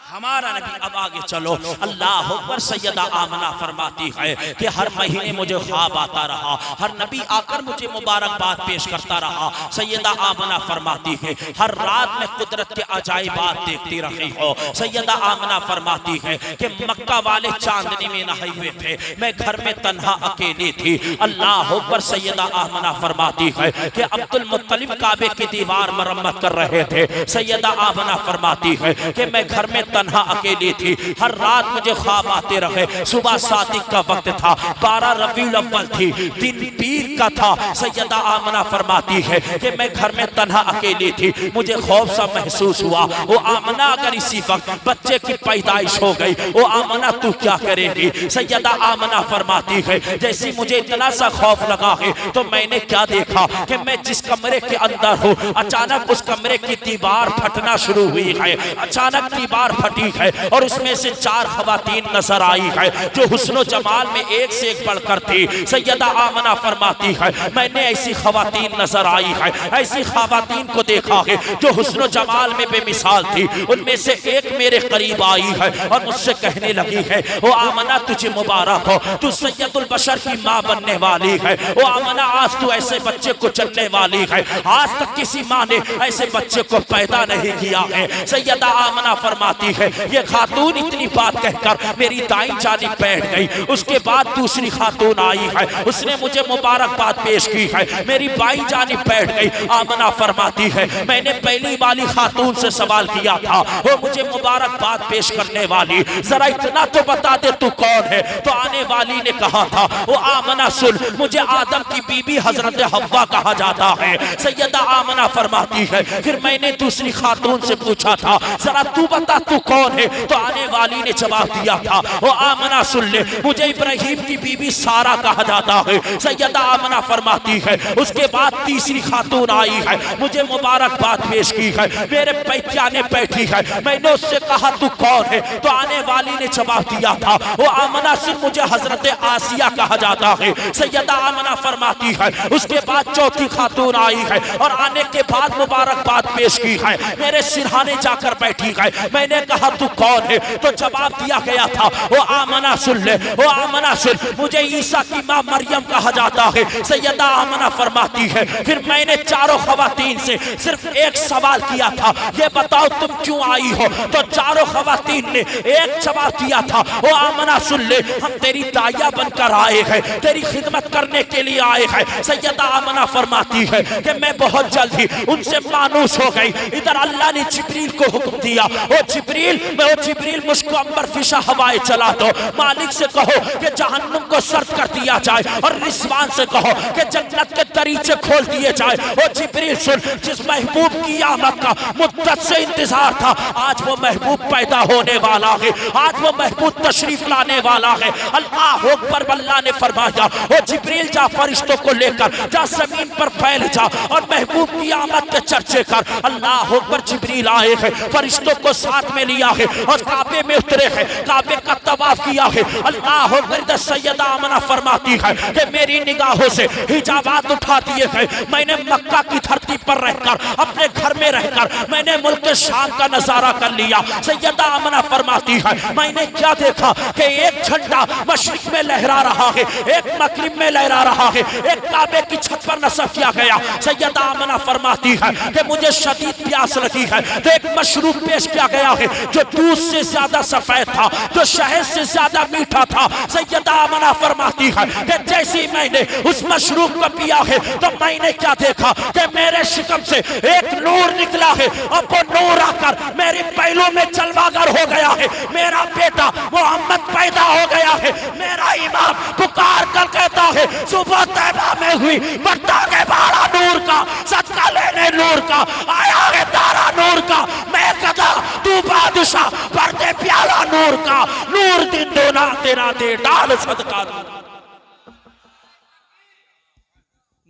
हमारा नबी। अब आगे चलो, अल्लाह अकबर। सैयदा आमना फरमाती है कि हर महीने मुझे ख्वाब आता रहा, हर नबी आकर मुझे मुबारकबाद पेश करता रहा। सैयदा आमना फरमाती है हर रात में कुदरत के अजाइबात देखती रही हो। सैयदा आमना फरमाती है कि मक्का वाले चांदनी में नहाए हुए थे, मैं घर में तन्हा अकेली थी। अल्लाह अकबर। सैयदा आमना फरमाती है कि अब्दुल मुत्तलिब काबे की दीवार मरम्मत कर रहे थे। सैयदा आमना फरमाती है कि मैं घर में तन्हा अकेली थी, हर रात मुझे ख्वाब आते रहे। सुबह सादिक का वक्त था, 12 रबीउल अव्वल थी, दिन पीर का था। सैयदा आमना फरमाती है कि मैं घर में तन्हा अकेली थी, मुझे खौफ सा महसूस हुआ। वो आमना अगर इसी वक्त बच्चे की पैदाइश हो गई, वो आमना तू क्या करेगी? सैयदा आमना फरमाती है जैसे मुझे इतना सा खौफ लगा है तो मैंने क्या देखा कि मैं जिस कमरे के अंदर हूँ, अचानक उस कमरे की दीवार फटना शुरू हुई है। अचानक दीवार फटी है और उसमें से 4 खवातीन नजर आई है जो हुस्न जमाल में एक से एक बढ़कर थी। सैयदा आमना फरमाती है मैंने ऐसी खवातीन नजर आई है, ऐसी खवातीन को देखा है जो हुस्न जमाल में बेमिसाल थी। उनमें से एक मेरे करीब आई है और मुझसे कहने लगी है वो आमना तुझे मुबारक हो, तू सैयदुल बशर की माँ बनने वाली है। वो आमना आज तू ऐसे बच्चे को चलने वाली है, आज तक किसी माँ ने ऐसे बच्चे को पैदा नहीं किया है। सैयदा आमना फरमाती है ये खातून इतनी बात कहकर मेरी दाई जानिब बैठ गई। उसके बाद दूसरी खातून आई है, उसने मुझे मुबारकबाद पेश की है, मेरी बाई जानिब बैठ गई। आमना फरमाती है मैंने पहली वाली खातून से सवाल किया था वो मुझे मुबारकबाद पेश करने वाली, जरा इतना तो बता दे तू कौन है। तो आने वाली ने कहा था वो आमना सुन मुझे आदम की बीबी हजरत हव्वा कहा जाता है। सैयदा आमना फरमाती है फिर मैंने दूसरी खातून से पूछा था जरा तू बता तू कौन है। तो आने वाली ने जवाब दिया था वो आमना सुन ले मुझे इब्राहिम की बीबी सारा कहा जाता है। सैयदा आमना फरमाती है उसके बाद तीसरी खातून आई है, मुझे मुबारकबाद पेश की है, मेरे पैचाने बैठी है। मैंने उससे कहा तू कौन है। तो आने वाली ने जवाब दिया था वो आमना सुन मुझे हजरत आसिया कहा जाता है। सैयदा आमना फरमाती है उसके बाद चौथी खातून आई है और आने के बाद मुबारकबाद पेश की है, मेरे सिरहाने जाकर बैठी है। मैंने कहा तू कौन है। तो जवाब दिया गया था वो आमना सुन ले वो आमना सुन मुझे ईसा की माँ मरियम कहा जाता है। सैयदा आमना फरमाती है फिर मैंने चारों खवातीन से सिर्फ एक सवाल किया था ये बताओ तुम क्यों आई हो। तो चारों खवातीन ने एक जवाब दिया था वो आमना सुन ले हम तेरी दाया बनकर आए हैं, तेरी खिदमत करने के लिए आए हैं। सैयदा आमना फरमाती है कि मैं बहुत जल्द ही उनसे मानूस हो गई। इधर अल्लाह ने जिब्रील को हुक्म दिया ओ जिब्रील मुझको अंबर फिशा हवाएं चला दो, मालिक से कहो कि जहन्नुम को सर्द कर दिया जाए और रिजवान से कहो कि जन्नत के दरीचे खोल दिए जाए। ओ जिब्रील सुन जिस महबूब की आमद का मुद्दत से इंतजार था आज वो महबूब पैदा होने वाला है, आज वो महबूब तशरीफ लाने वाला है। अल्लाह अकबर। अल्लाह ने फरमाया ओ जिब्रील जा फरिश्तों को लेकर जा जमीन पर फैल जा और महबूब की आमद के चर्चे कर। अल्लाह अकबर। जिब्रील आए हैं, फरिश्तों को साथ में लिया है और काबे में उतरे हैं, काबे का तवाफ किया है। अल्लाह अकबर। सैयदा आमना फरमाती है कि मेरी निगाहों से हिजाबात उठा दिए गए। मैंने मक्का की धरती पर रहकर अपने घर में रहकर मैंने मुल्क शाम का नजारा कर लिया। सैयदा आमना फरमाती है मैंने क्या देखा कि एक झंडा मशरिक में लहरा रहा है, एक मगरिब में लहरा रहा है, एक काबे की छत पर नस्ब किया गया। सैयदा आमना फरमाती है कि मुझे शदीद प्यास लगी है तो एक मशरूब पेश किया गया है जो दूध से ज्यादा सफेद था, जो शहद से ज्यादा मीठा था। सैयदा आमना फरमाती है कि जैसे ही मैंने उस मशरूब को पिया है तो मैंने क्या देखा कि मेरे शिकम से एक नूर निकला है और वो नूर आकर मेरे पहलू में जलवागर हो गया है। मेरा बेटा मोहम्मद पैदा हो गया है। मेरा इमाम पुकार कर कहता है सुबह तैबा में हुई बट्टा के बाड़ा नूर का, सदका लेने नूर का, आया है तारा नूर का, मैं कदा तू बादशाह पर दे प्याला नूर का, नूर दिन दोना तेरा दे डाल सदका।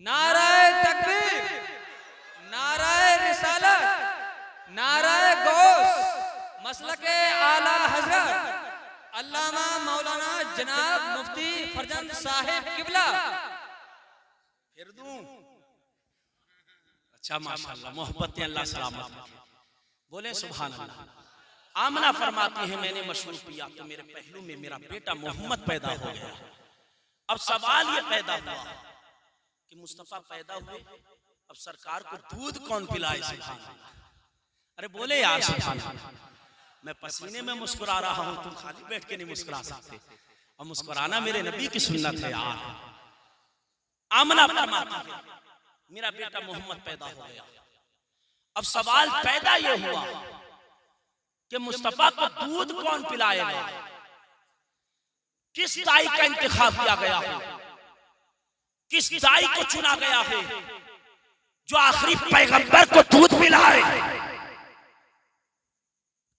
नाराए तकबीर, नाराए रिसालत, नाराए गौस, मसलके आला हजरत अल्लामा मौलाना जनाब मुफ्ती फरजंद साहिब किबला। फिर दूं? अच्छा माशाल्लाह, मोहब्बतें अल्लाह सलामत रखे। बोले सुभान अल्लाह। आमना फरमाती है मैंने मशरूब पिया तो मेरे पहलू में मेरा बेटा मोहम्मद पैदा हो गया। अब सवाल ये पैदा हुआ कि मुस्तफा पैदा हुए, अब सरकार को दूध कौन पिलाए? सुभान अल्लाह। अरे बोले यार सुभान अल्लाह। मैं पसीने में मुस्कुरा रहा हूं, तुम खाली बैठ के नहीं मुस्कुरा सकते। और मुस्कुराना मेरे नबी की सुन्नत है यार। आमना फरमाती है मेरा बेटा मोहम्मद पैदा हो गया। अब सवाल पैदा ये हुआ कि मुस्तफा को दूध कौन पिलाएगा? किस दाई का इंतखाब किया गया है? किस दाई को चुना गया है जो आखिरी पैगंबर को दूध पिलाए?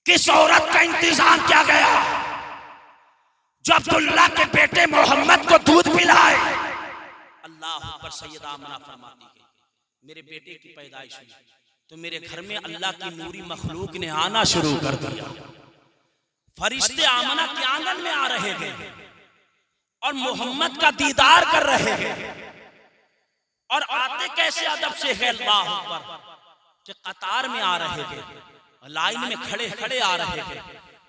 किस औरत का इंतजाम किया गया जो अब्दुल्ला के बेटे मोहम्मद को दूध पिलाए? अल्लाह पर सैयदा आमना फरमाती है मेरे बेटे की पैदाइश हुई तो मेरे घर में अल्लाह की नूरी मखलूक ने आना शुरू कर दिया। फरिश्ते आमना के आंगन में आ रहे हैं और मोहम्मद का दीदार कर रहे हैं। और आते कैसे अदब से है, अल्लाह अकबर, कि कतार में आ रहे हैं, लाइन में खड़े खड़े आ रहे हैं,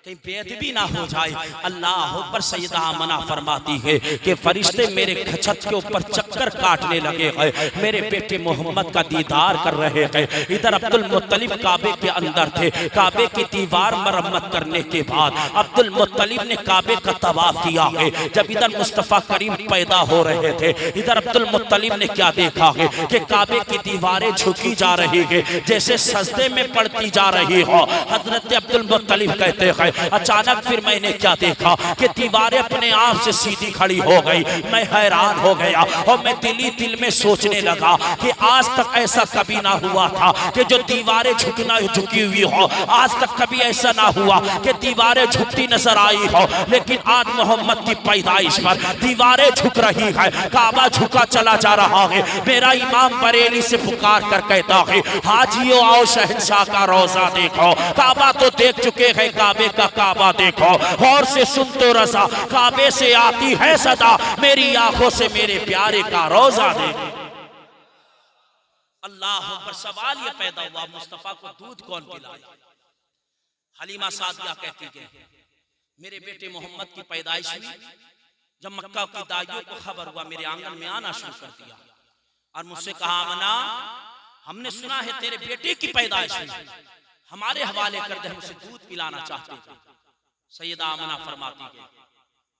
कहीं बेअदबी ना हो जाए। अल्लाह पर सैयदा आमना फरमाती है कि फरिश्ते मेरे छत के ऊपर चक्कर काटने लगे हैं, मेरे बेटे मोहम्मद का दीदार कर रहे हैं। इधर अब्दुल मुत्तलिब काबे के अंदर थे, काबे की दीवार मरम्मत करने के बाद अब्दुल मुत्तलिब ने काबे का तवाफ किया है। जब इधर मुस्तफ़ा करीम पैदा हो रहे थे, इधर अब्दुल मुत्तलिब ने क्या देखा है कि काबे की दीवारें झुकी जा रही है, जैसे सजदे में पड़ती जा रही हो। हजरत अब्दुल मुत्तलिब कहते हैं अचानक फिर मैंने क्या देखा कि दीवारें अपने आप से सीधी खड़ी हो गई। मैं हैरान हो गया और मैं दिल में सोचने लगा कि आज तक ऐसा कभी ना हुआ था कि जो दीवारें झुकी हुई हो। आज तक कभी ऐसा ना हुआ कि दीवारें झुकती नजर आई हो, लेकिन आज मोहम्मद की पैदाइश पर दीवारें झुक रही है, काबा झुका चला जा रहा है। मेरा इमाम बरेली से पुकार कर कहता है हाजियो आओ शहंशाह का रोजा देखो। काबा तो देख चुके हैं, काबे का काबा देखो, गौर से सुन तो रजा, काबे से आती है सदा, मेरी आंखों से मेरे प्यारे का रोजा देखो। अल्लाह पर सवाल ये पैदा हुआ, मुस्तफा को दूध कौन पिलाया? हलीमा सादिया कहती है मेरे बेटे मोहम्मद की पैदाइश हुई, जब मक्का की दाइयों को खबर हुआ मेरे आंगन में आना शुरू कर दिया और मुझसे कहा आमना हमने सुना है तेरे बेटे की पैदाइश हुई, हमारे हवाले कर दे, हम उसे दूध पिलाना चाहते थे। सैयदा आमना फरमाती है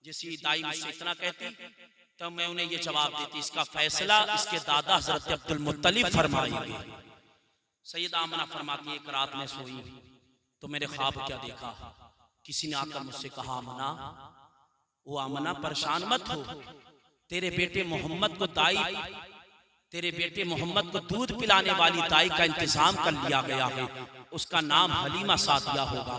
जिस दाई मुझसे इतना कहती तो मैं उन्हें ये जवाब देती इसका फैसला इसके दादा हजरत अब्दुल मुत्तलिब फरमाएंगे। सैयदा आमना फरमाती एक रात में सोई तो मेरे ख्वाब क्या देखा, किसी ने आकर मुझसे कहा आमना वो आमना परेशान मत हो, तेरे बेटे मोहम्मद को तेरे बेटे मोहम्मद को दूध पिलाने वाली दाई का इंतजाम कर लिया गया है, उसका नाम हलीमा सादिया होगा,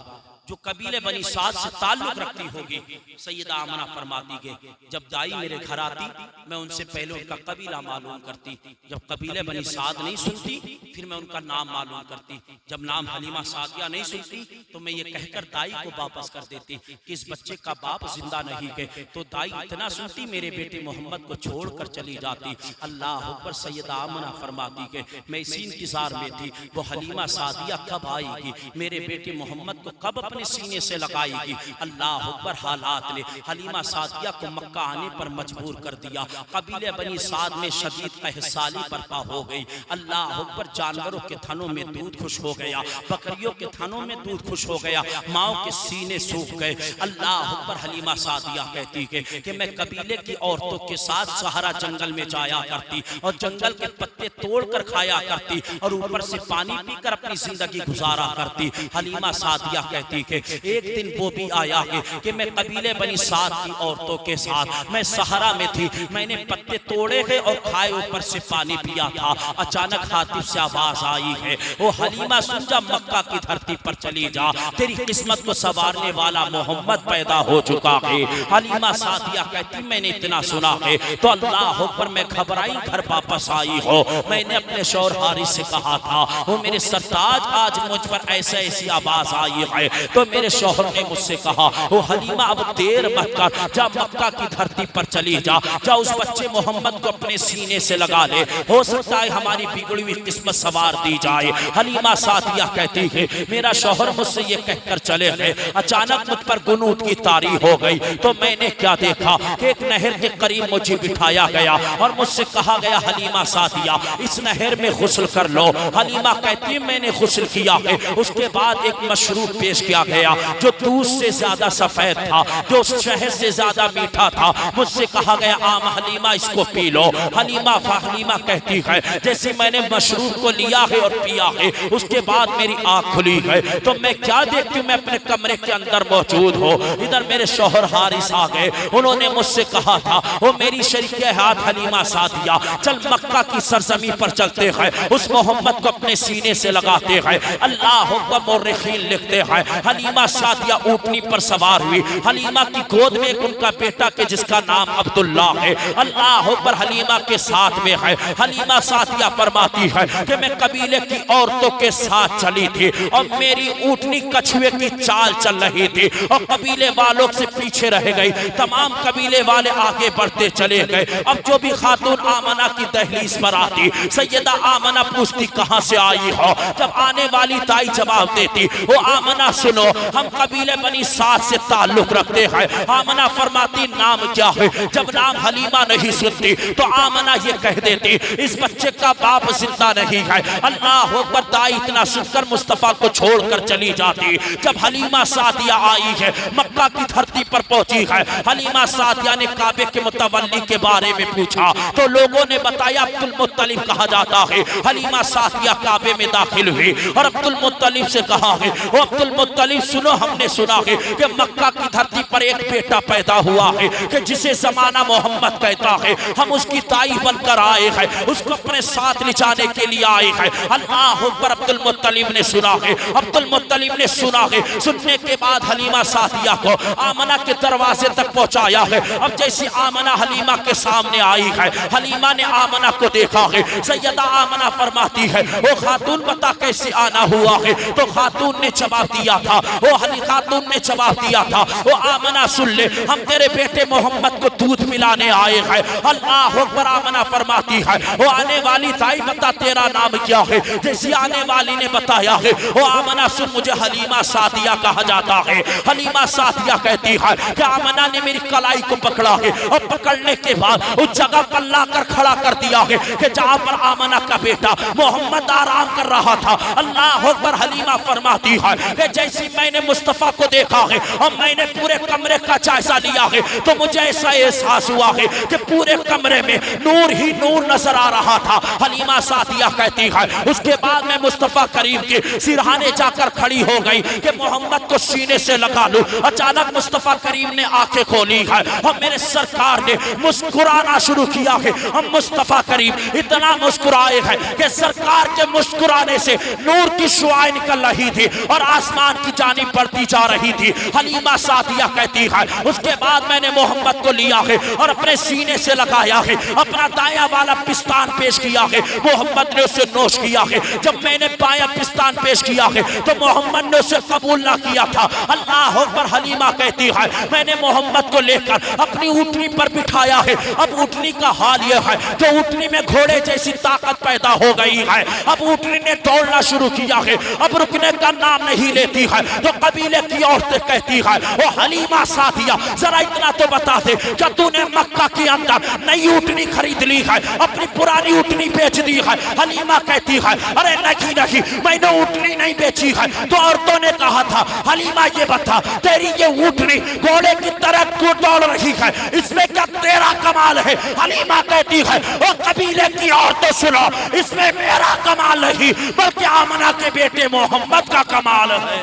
जो कबीले बनी साद से ताल्लुक रखती होगी। सैयदा आमना फरमाती है जब दाई मेरे घर आती मैं उनसे पहले उनका कबीला मालूम करती, जब कबीले बनी साद नहीं सुनती फिर मैं उनका नाम मालूम करती, जब नाम हलीमा सादिया नहीं सुनती तो मैं ये कहकर दाई को वापस कर देती कि इस बच्चे का बाप जिंदा नहीं है। तो दाई इतना सुनती मेरे बेटे मोहम्मद को छोड़कर चली जाती। अल्लाह अकबर। सैयदा आमना फरमाती है मैं इसी इंतजार में थी वो हलीमा सादिया कब आएगी, मेरे बेटे मोहम्मद को कब अपने सीने से लगाएगी। अल्लाह अकबर। हालात ने हलीमा सादिया को मक्का आने पर मजबूर कर दिया, कबीले बनी साद में शदीद कहसाली बर्पा हो गई। अल्लाह अकबर। जानवरों के थनों में दूध खुश हो गया, बकरियों के थनों में दूध खुश हो गया, माओ के सीने सूख गए। अल्लाह अकबर। हलीमा सादिया कहती है कि मैं कबीले की औरतों के साथ सहारा जंगल में जाया करती और जंगल के पत्ते तोड़कर खाया करती और ऊपर से पानी पीकर अपनी जिंदगी गुजारा करती। हलीमा सादिया कहती है एक दिन वो भी आया है कि मैं कबीले बनी साद की औरतों के साथ मैं सहारा में थी, मैंने पत्ते तोड़े हैं और खाए, ऊपर से पानी पिया था। अचानक हाथी से आवाज आई है ओ हलीमा सुन जा, मक्का की धरती पर चली जा, तेरी किस्मत को संवारने वाला मोहम्मद पैदा हो चुका है। हलीमा सादिया कहती मैंने इतना सुना है तो अल्लाह अकबर। मैं घबराई घर वापस आई हो, मैंने अपने शौहर हारिस से कहा था वो मेरे सरताज आज मुझ पर ऐसी आवाज आई है, तो मेरे शौहर ने मुझसे कहा वो हलीमा अब देर मत कर, जा मक्का की धरती पर चली जा, जा उस बच्चे मोहम्मद को अपने सीने से लगा ले, हो सकता है हमारी बिगड़ी हुई किस्मत सवार दी जाए। हलीमा सादिया कहती है मेरा शौहर मुझसे ये कहकर चले गए, अचानक मुझ पर गुनूत की तारी हो गई तो मैंने क्या देखा कि एक नहर के करीब मुझे बिठाया गया और मुझसे कहा गया हलीमा सादिया इस नहर में गुस्ल कर लो। हलीमा कहती मैंने गुस्ल किया है, उसके बाद एक मशरूब पेश किया गया जो दूध से ज्यादा सफेद था, जो शहद से ज्यादा मीठा था। मुझसे कहा गया आम हलीमा इसको पी लो। हलीमा कहती है जैसे मैंने मशरूब को लिया है और पिया है उसके बाद मेरी आंख खुली है तो मैं क्या देखती हूँ, मैं अपने कमरे के अंदर मौजूद हो। इधर मेरे शौहर हारिस आ गए, उन्होंने मुझसे कहा था वो मेरी शरीके हाथ हलीमा सादिया चल मक्का की सरजमी पर चलते हैं, उस मोहम्मद को अपने सीने से लगाते हैं। अल्लाह अकबर। मौरखीन लिखते हैं हलीमा सादिया ऊँटनी पर सवार हुई। हलीमा की गोद में एक उनका बेटा के जिसका नाम अब्दुल्ला है। अल्लाह पर हलीमा के साथ में है। हलीमा सादिया फरमाती है कि मैं कबीले की औरतों के साथ चली थी और मेरी ऊँटनी कछुए की चाल चल रही थी और कबीले वालों से पीछे रह गई। तमाम कबीले वाले आगे बढ़ते चले गए। अब जो भी खातून आमना की दहलीज पर आती, सैयदा आमना पूछती कहां से आई हो। जब आने वाली ताई जवाब देती, वो आमना सुनो हम कबीले बनी साथ से ताल्लुक रखते हैं। आमना फरमाती नाम क्या है। जब नाम हलीमा नहीं सुनती तो आमना ये कह देती इस बच्चे का बाप जिंदा नहीं है। अल्लाह अकबर। ताई इतना सुनकर मुस्तफा को छोड़कर चली जाती। जब हलीमा सादिया आई है, मक्का की धरती पर पहुंची है, हलीमा सादिया ने काबे के मुतवल्ली के बारे में पूछा तो लोगों ने बताया अब्दुल मुत्तलिब कहा जाता है। हलीमा सादिया काबे में दाखिल हुई और अब्दुल मुत्तलिब से कहा है, ओ अब्दुल मुत्तलिब सुनो, हमने सुना है कि मक्का की धरती पर एक बेटा पैदा हुआ है कि जिसे जमाना मोहम्मद कहता है। हम उसकी ताई बनकर आए हैं, उसको अपने साथ ले जाने के लिए आए हैं। अल्लाह पर अब्दुल मुत्तलिब ने सुना है। अब्दुल मुत्तलिब ने सुना है। सुनने के बाद हलीमा सादिया को आमना के दरवाजे तक पहुंचाया है। अब जैसी आमना हलीमा के सामने आई है, हलीमा ने आमना को देखा है। सैयदा आमना फरमाती है वो खातून बता कैसे आना हुआ है। तो खातून ने जवाब दिया था, वो हली खातून ने जवाब दिया था, वो आमना सुन ले, हम तेरे बेटे मोहम्मद को दूध पिलाने आए हैं। अल्लाह अकबर। आमना फरमाती है वो आने वाली ताई बता तेरा नाम क्या है। जैसी आने वाली ने बताया है, वो आमना सुन मुझे हलीमा सादिया कहा जाता है। हलीमा सादिया कहती है कि आमना ने मेरी कलाई को पकड़ा है और पकड़ने के बाद उस जगह पर लाकर खड़ा कर दिया है कि जहां पर आमना का बेटा मोहम्मद आराम कर रहा था। अल्लाह अकबर। हलीमा फरमाती है कि जैसी मैंने मुस्तफा को देखा है और मैंने पूरे कमरे का जायजा लिया है तो मुझे ऐसा एहसास हुआ है कि पूरे कमरे में नूर ही नूर नजर आ रहा था। हलीमा सादिया कहती है उसके बाद मैं मुस्तफा करीम के सिरहाने जाकर खड़ी हो गई कि मोहम्मद को सीने से लगा लूं। अचानक मुस्तफा करीम ने आंखें खोली है और मेरे सरकार ने मुस्कुराना शुरू किया है। हम मुस्तफा करीम इतना मुस्कुराए हैं कि सरकार के मुस्कुराने से नूर की शुआएं निकल रही थी और आसमान की जानिब बढ़ती जा रही थी। हलीमा सादिया कहती है उसके बाद मैंने मोहम्मद को लिया है और अपने सीने से लगाया है, अपना दाया वाला पिस्तान पेश किया है। मोहम्मद ने उसे नोश किया है। जब मैंने बाया पिस्तान पेश किया है तो मोहम्मद ने उसे कबूल ना किया था। अल्लाह अकबर। हलीमा कहती है मैंने मोहम्मद को लेकर अपनी ऊँटनी पर बिठाया है। अब ऊँटनी का हाल यह है कि ऊँटनी में घोड़े जैसी ताकत पैदा हो गई है। अब ऊँटनी ने दौड़ना शुरू किया है, अब रुकने का नाम नहीं लेती है। तो कबीले की औरतें कहती है वो हलीमा सादिया जरा इतना तो बता दे क्या तूने मक्का के अंदर नई ऊँटनी खरीद ली है, अपनी पुरानी ऊँटनी बेच दी है। हलीमा कहती है अरे नहीं नहीं मैंने ऊँटनी नहीं बेची है। तो औरतों ने कहा था हलीमा ये बता तेरी ये ऊँटनी घोड़े की तरह क्यों दौड़ रही है, इसमें क्या तेरा कमाल है। हलीमा कहती है वो कबीले की औरतों सुनो, इसमें मेरा कमाल नहीं बल्कि आमना के बेटे मोहम्मद का कमाल है।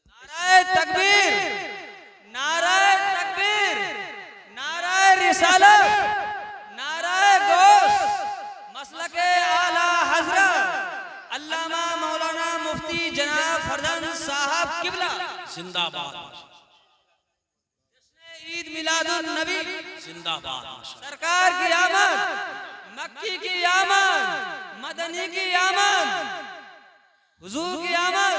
नाराए तकबीर, नाराए तकबीर, नाराए रिसालत, नाराए गौस, मसलके आला हजरत अल्लामा मौलाना मुफ्ती जनाब फरजंद साहब किबला जिंदाबाद। ईद मिलादुन नबी जिंदाबाद। सरकार की आमद, मक्की की आमद, मदनी की आमद, हुजूर की आमद,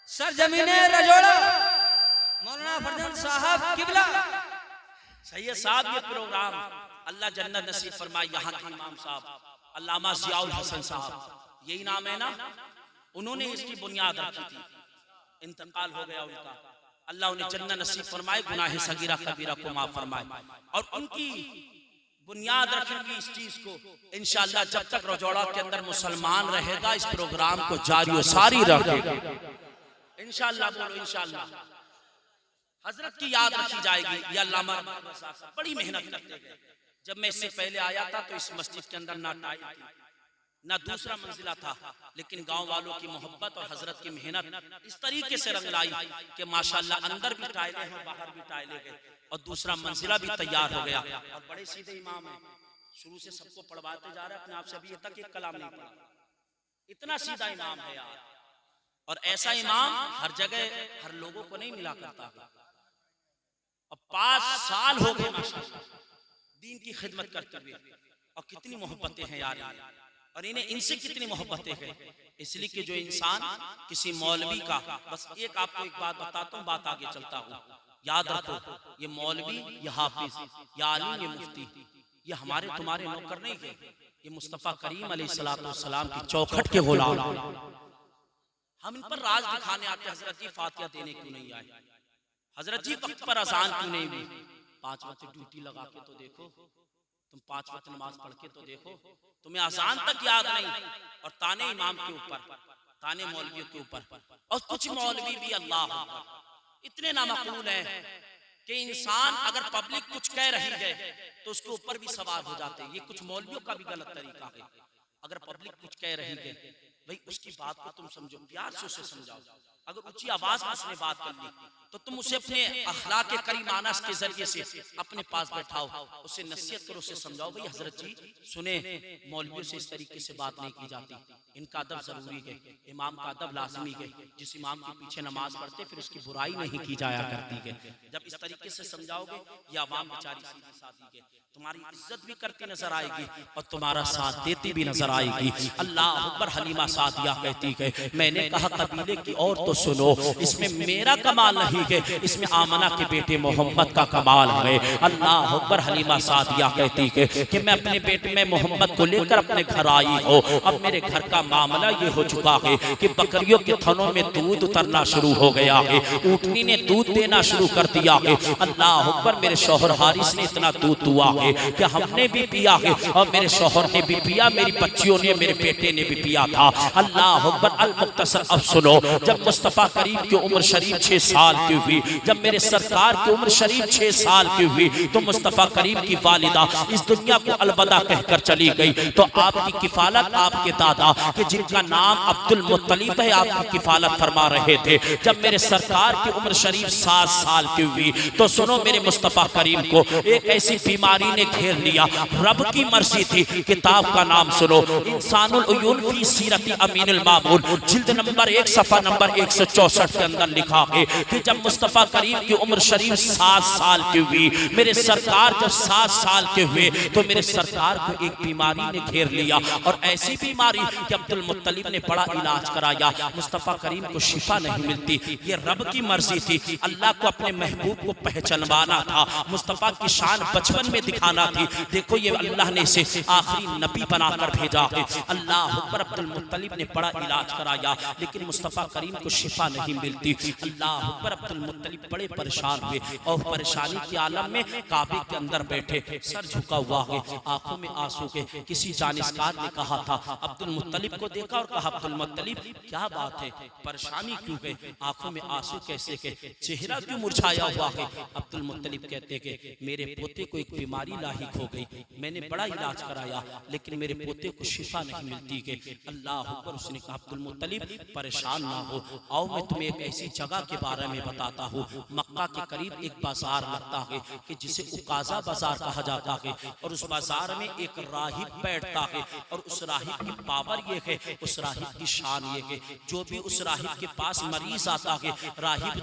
सरजमीने रजोड़ा मौलाना फरजंद साहब किबला। सैयद साहब ये प्रोग्राम अल्लाह जन्नत नसीब फरमाए। यहाँ के इमाम साहब अल्लामा जियाउल हसन साहब यही नाम है ना, उन्होंने इसकी बुनियाद रखी थी। इंतकाल हो गया उनका, अल्लाह उन्हें जन्नत नसीब फरमाए, गुनाह सगीरा कबीरा को माफ फरमाए। और उनकी बुनियाद रखेंगे इस चीज को इंशाअल्लाह। जब तक रजौड़ा के अंदर मुसलमान रहेगा इस प्रोग्राम को जारी सारी रखेगा इंशाअल्लाह। बोलो इंशाअल्लाह। हजरत की याद रखी जाएगी। ये अल्लामा बड़ी मेहनत करते गए। जब मैं इससे पहले आया था तो इस मस्जिद के अंदर ना टाइल थी ना दूसरा मंजिला था, लेकिन गांव वालों की मोहब्बत और हजरत की मेहनत इस तरीके से रंग लाई कि माशाल्लाह अंदर भी टाइलें हैं, बाहर भी टाइलें हैं और दूसरा मंजिला भी तैयार हो गया। और बड़े सीधे इमाम हैं, शुरू से सबको पढ़वाते जा रहे हैं, अपने आप से अभी तक एक कलाम नहीं पढ़ा। इतना सीधा इमाम है यार। और ऐसा इमाम हर जगह हर लोगों को नहीं मिला करता। अब 5 साल हो गए माशाअल्लाह दीन की खिदमत करते हुए, और कितनी मोहब्बतें हैं यार, और इन्हें इनसे कितनी मोहब्बतें हैं। इसलिए कि जो इंसान किसी मौलवी का, बस एक आपको एक बात बताता हूँ, बात आगे चलता हूँ, याद रखो, ये मौलवी, ये हाफिज, ये आलिम, ये मुफ्ती, ये हमारे तुम्हारे नौकर नहीं है, ये मुस्तफा करीम अलैहिस्सलाम की चौखट के गुलाम। हम इन पर राज दिखाने आते, हजरत जी फातिहा देने क्यों नहीं आए, हजरत जी वक्त पर अजान क्यों नहीं हुई, 5 वक्त ड्यूटी लगा के तो देखो, तुम 5 वक्त नमाज पढ़ के तो देखो, तुम्हें अजान तक याद नहीं, और ताने इमाम के ऊपर, ताने मौलवियों के ऊपर। और कुछ मौलवी भी अल्लाह इतने नामकबूल हैं कि इंसान अगर पब्लिक कुछ कह रही है तो उसके ऊपर भी सवाल हो जाते हैं। ये कुछ मौलवियों का भी गलत तरीका है। अगर पब्लिक कुछ कह रही है भाई उसकी बात को तुम समझो, प्यार से उसे समझाओ। अगर ऊंची आवाज में उसने बात कर ली तो तुम उसे अपने अखलाक करीमाना के जरिए से अपने पास बैठाओ, उसे नसीहत करो, उसे समझाओ, भाई हजरत जी सुने, मौलवियों से इस तरीके से बात नहीं की जाती, इनका अदब जरूरी है, इमाम का अदब लाजमी है, जिस इमाम के पीछे नमाज पढ़ते फिर उसकी बुराई नहीं की जाया करती है। जब इस तरीके से समझाओगे ये आवाम बेचारी सीधी सादी है, तुम्हारी इज्जत भी करती नजर आएगी और तुम्हारा साथ देती भी नजर आएगी। अल्लाह अकबर। हलीमा सादिया कहती है, मैंने कहा कबीले की और तो सुनो, इसमें मेरा कमाल नहीं है, इसमें आमना के बेटे मोहम्मद का कमाल है। अल्लाह अकबर। हलीमा सादिया कहती है कि मैं अपने बेटे में मोहम्मद को लेकर अपने घर आई हूँ। अब मेरे घर का मामला ये हो चुका है कि बकरियों के थनों में दूध उतरना शुरू हो गया है, ऊँटनी ने दूध देना शुरू कर दिया है। अल्लाह अकबर। मेरे शौहर हारिस ने इतना दूध दुआ है कि हमने भी पिया है, और मेरे शौहर ने भी पिया, मेरी बच्चियों ने, मेरे बेटे ने भी पिया था। अल्लाह अकबर। अल मुख्तसर। अब सुनो, जब मुस्तफा करीम की उम्र शरीफ 6 साल की हुई, जब मेरे सरकार की उम्र शरीफ 6 साल की हुई, तो मुस्तफा करीम की वालिदा इस दुनिया को अलविदा कहकर चली गई। तो आपकी किफालत आपके दादा कि जिनका नाम अब्दुल मुत्तलिब है, आपकी किफालत फरमा रहे थे। जब मेरे सरकार की उम्र शरीफ 7 साल की हुई, तो सुनो, मेरे मुस्तफा करीम को एक ऐसी बीमारी ने घेर लिया, रब की मर्जी थी। किताब का नाम सुनो, इंसानुल उयून फी सीरती अमीनुल मामून, जिल्द नंबर 1 सफा नंबर 164 के अंदर लिखा है कि जब मुस्तफा करीम की उम्र शरीफ 7 साल की हुई, मेरे सरकार जब 7 साल के हुए, तो मेरे सरकार को एक बीमारी ने घेर लिया, और ऐसी बीमारी कि अब्दुल मुत्तलिब ने बड़ा इलाज कराया, मुस्तफा करीम को शिफा नहीं मिलती। ये रब की मर्जी थी, अल्लाह को अपने महबूब को पहचानवाना था, मुस्तफा की शान बचपन में दिखाना थी। देखो ये अल्लाह ने इसे आखिरी नबी बनाकर भेजा है। अल्लाह अकबर। अब्दुल मुत्तलिब ने बड़ा इलाज कराया, लेकिन मुस्तफा करीम को शिफा नहीं मिलती। अल्लाह अकबर। अब्दुल मुत्तलिब बड़े परेशान हुए, और परेशानी के आलम में काबे के अंदर बैठे, सर झुका हुआ है, आंखों में आंसू के। किसी जानिस्कार ने कहा था, अब्दुल मुत्तलिब को देखा और कहा, अब्दुल मुत्तलिब क्या बात है, परेशानी क्यों है, आंखों में आंसू कैसे के, चेहरा क्यों मुरझाया हुआ है। अब्दुल मुत्तलिब कहते कि मेरे पोते को एक बीमारी लाहिक हो गई, मैंने बड़ा इलाज कराया, लेकिन मेरे पोते को शिफा नहीं मिलती है। अल्लाह अकबर। उसने कहा, अब्दुल मुत्तलिब परेशान ना हो, आओ मैं तुम्हें एक ऐसी जगह के बारे में बताता हूँ। मक्का के करीब एक बाजार लगता है कि जिसे उकाजा बाजार कहा जाता है, और उस बाजार में एक राहिब बैठता है, और उस राहिब की पावर ये है, उस राहिब की शान ये है, जो भी उस राहिब के पास मरीज आता है, राहिब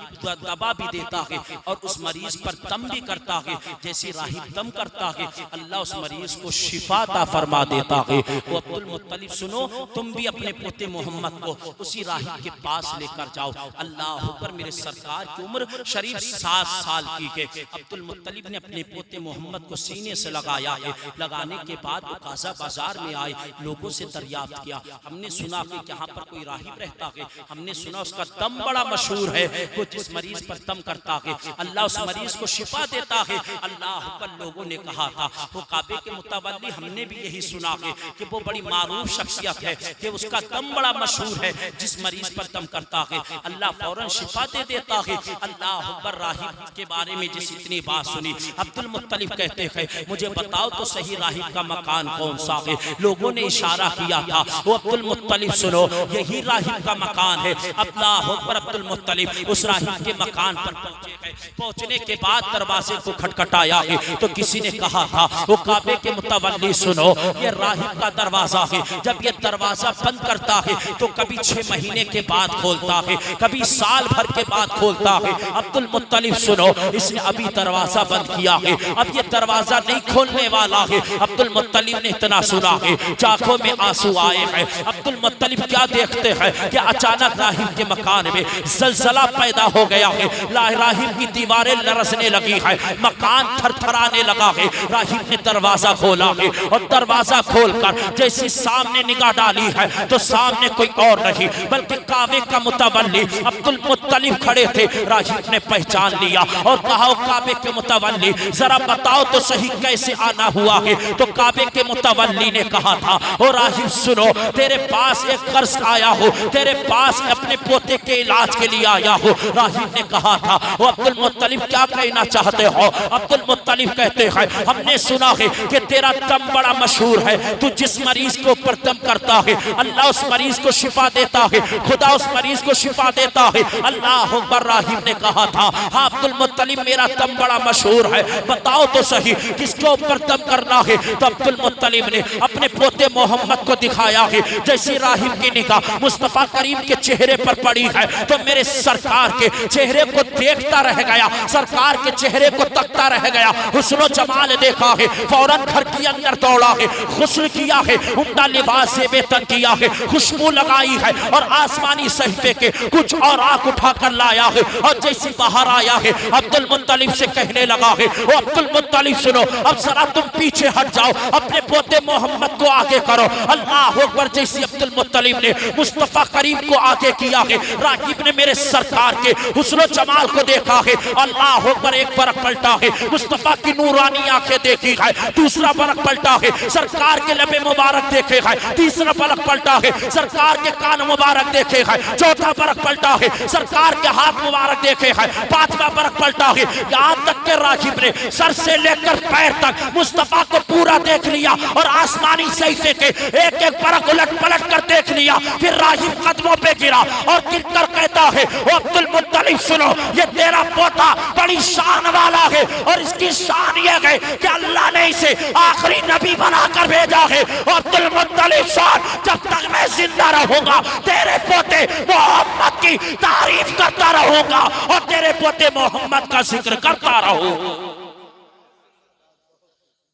दवा भी देता है, और उस मरीज पर दम भी करता है। जैसे राहिब दम करता है, अल्लाह उस मरीज को शिफा ता फरमा देता है। वो अब्दुल मुत्तलिब सुनो, तुम भी अपने पोते मोहम्मद को उसी राहिब के पास लेकर जाओ। अल्लाह पर मेरे सरकार की उम्र शरीफ 7 साल की है। अब्दुल मुत्तलिब ने अपने पोते मोहम्मद को सीने से लगाया है। लगाने के बाद वो काजा बाजार में आए, लोगों से दरियाफ्त किया, हमने सुना कि यहाँ पर कोई राहिब रहता है, हमने सुना उसका दम बड़ा मशहूर है, वो जिस मरीज पर दम करता है अल्लाह उस मरीज को शिफा देता है। अल्लाह पर लोगों ने कहा था, वो काबे के मुतवल्ली, हमने भी यही सुना है कि वो बड़ी मारूफ शख्सियत है, कि उसका दम बड़ा मशहूर है, जिस मरीज पर दम करता है अल्लाह फौरन शिफा दे देता है। अल्लाह अकबर। राहिब के बारे में जिस इतनी बात सुनी, अब्दुल मुत्तलिब कहते हैं, मुझे बताओ तो सही राहिब का मकान कौन सा है। लोगों ने इशारा किया था, वो अब्दुल मुत्तलिब सुनो, यही राहिब का मकान है। अल्लाह अकबर। अब्दुल मुत्तलिब उस राहिब के मकान पर पहुंचे हैं। पहुंचने के बाद दरवाजे को खटखटाया है, तो किसी ने कहा था, वो काबे के मुतवल्ली सुनो, ये राहिब का दरवाजा है, जब ये दरवाजा बंद करता है तो कभी 6 महीने के बाद खोलता खोलता है, कभी साल भर के बाद खोलता है। अब्दुल मुत्तलिब सुनो, इसने अभी दरवाजा बंद किया है, अब ये दरवाजा नहीं खोलने वाला है। अब्दुल मुत्तलिब ने इतना सुना है, आंखों में आंसू आए हैं। अब्दुल मुत्तलिब क्या देखते हैं कि अचानक राहिब के मकान में जलजला पैदा हो गया है। राहिब की दीवारें लरसने लगी है, मकान थरथराने लगा है। राहिब ने दरवाजा खोला है और दरवाजा खोलकर जैसे सामने निगाह डाली है तो सामने कोई और नहीं बल्कि काबे का मुतवल्ली अब्दुल मुत्तलिब खड़े थे। राहिब ने पहचान लिया और कहा, काबे के मुतवल्ली जरा बताओ तो सही कैसे आना हुआ है। तो काबे के मुतवल्ली ने कहा था, ओ राहिब सुनो, तेरे पास एक कर्ज आया हो, तेरे पास अपने पोते के इलाज के लिए आया हो। राहिब ने कहा था, ओ अब्दुल मुत्तलिब क्या कहना चाहते हो? अब्दुल मुत्तलिब कहते हैं, हमने सुना है कि तेरा दम बड़ा मशहूर है, तू जिस मरीज को ऊपर दम करता है अल्लाह उस मरीज को शिफा देता है, खुदा उस मरीज को शिफा देता है। अल्लाह अकबर। राहिब ने कहा था, हाँ अब्दुल मुत्तलिब मेरा दम बड़ा मशहूर है, बताओ तो सही किसको ऊपर दम करना है। तो अब्दुल मुत्तलिब ने अपने पोते मोहम्मद को दिखाया है। जैसे राहिब की निगाह मुस्तफा करीम के चेहरे पर पड़ी है तो मेरे सरकार के चेहरे को देखता रह गया, सरकार के चेहरे को तकता रह गया। हुस्न जमाल देखा है, फौरन घर के अंदर दौड़ा है, गुस्ल किया है, उम्दा लिबास से बेतन किया है, खुशबू लगाई है और आसमानी सहीफे के कुछ और आंख उठा कर लाया है। और जैसे बाहर आया है अब्दुल मुत्तलिब से कहने लगा है, ओ अब्दुल मुत्तलिब सुनो, अब जरा तुम पीछे हट जाओ, अपने पोते मोहम्मद को आगे करो। अल्लाह अकबर। जैसे अब्दुल मुत्तलिब ने मुस्तफा करीम को आगे किया है, राहिब ने मेरे सरकार के हुस्न जमाल को देखा है। अल्लाह अकबर। एक बरक पलटा है, मुस्तफा की नूरानी आंखें देखी है। दूसरा बरक पलटा है, सरकार के लबे मुबारक देखे है। तीसरा बरक पलटा है, सरकार के कान मुबारक देखे है। चौथा बरक पलटा है, सरकार के हाथ मुबारक देखे है। पांचवा बरक पलटा है, यहाँ तक के राहिब ने सर से लेकर पैर तक मुस्तफा को पूरा देख लिया और आसमानी सहीफे के एक एक बरक उलट पलट कर देख लिया। फिर राहिब कदमों पे गिरा और गिरकर कहता है, ओ अब्दुल मुत्तलिब सुनो, ये तेरा पोता बड़ी शान वाला है और इसकी शान यह है कि अल्लाह ने इसे आखिरी नबी बनाकर भेजा है। अब्दुल मुत्तलिब साहब, जब तक मैं जिंदा रहूंगा तेरे पोते मोहम्मद की तारीफ करता रहूंगा और तेरे पोते मोहम्मद का जिक्र करता रहूंगा।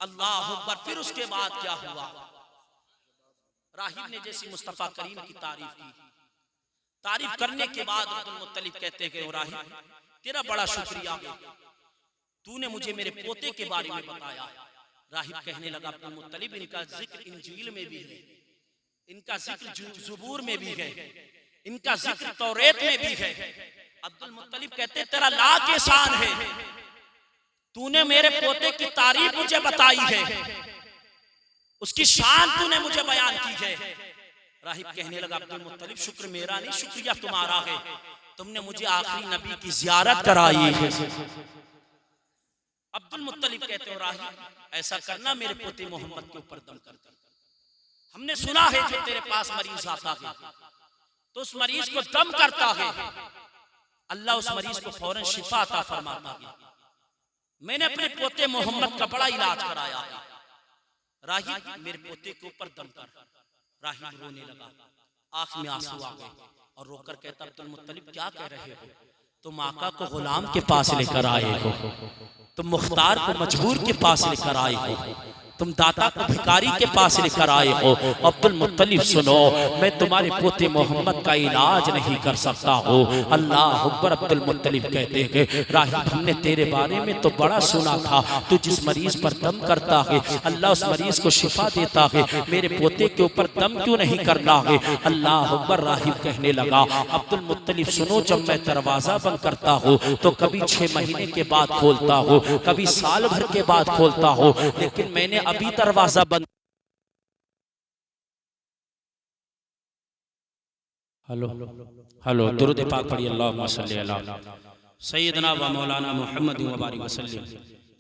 अल्लाह अकबर। फिर उसके बाद क्या हुआ? राहिब ने जैसे मुस्तफा करीम की तारीफ की, तारीफ करने के बाद अब्दुल मुत्तलिब कहते हैं, राहिब तेरा बड़ा शुक्रिया है, तूने मुझे मेरे पोते के बारे में बताया। राहिब कहने लगा, अब्दुल मुत्तलिब इनका जिक्र इंजील में भी है, इनका जिक्र ज़बूर में भी है, इनका जिक्र तौरेत में भी है। अब्दुल मुत्तलिब कहते, तेरा लाख एहसान है, तूने मेरे पोते की तारीफ मुझे बताई है, उसकी शान तूने मुझे बयान की है। राहिब कहने लगा, अब्दुल मुत्तलिब शुक्र मेरा नहीं, शुक्रिया तुम्हारा है, तुमने मुझे आखिरी नबी की ज़ियारत कराई है। अब्दुल मुत्तलिब कहते हो, राहिब ऐसा करना, मेरे पोते मोहम्मद के ऊपर दम कर दे। हमने सुना है जो तेरे पास मरीज आता है तो उस मरीज को दम करता है, अल्लाह उस मरीज को फौरन शिफा अता फरमाता है। मैंने अपने पोते मोहम्मद का बड़ा इलाज कराया है, राहिब मेरे पोते के ऊपर दम कर। राहिब रोने लगा, आंख में आंसू आ गए और रोकर कहता, अब्दुल मुत्तलिब क्या कह रहे हो? तुम आका को गुलाम के पास लेकर आए हो, तुम मुख्तार को मजबूर के पास लेकर आए हो, तुम दाता को भिखारी के पास लेकर आए हो। अब्दुल मुत्तलिब सुनो, मैं तुम्हारे पोते मोहम्मद का इलाज नहीं कर सकता हो। अल्लाह अकबर। अब्दुल मुत्तलिब कहते हैं, राहिब हमने तेरे बारे में तो बड़ा सुना था, तू जिस मरीज पर दम करता है अल्लाह उस मरीज को शिफा देता है, मेरे पोते के ऊपर दम क्यों नहीं करना है? अल्लाह अकबर। राहिब कहने लगा, अब्दुल मुत्तलिब सुनो, जब मैं दरवाजा बंद करता हूँ तो कभी 6 महीने के बाद खोलता हूँ, कभी साल भर के बाद खोलता हूँ, लेकिन मैंने अभी दरवाजा बंद। हेलो हेलो, दुरूद पाक पढ़िए, अल्लाहुम्मा सल्ली अला सय्यदना व मौलाना मुहम्मद व बारिक वसल्लम।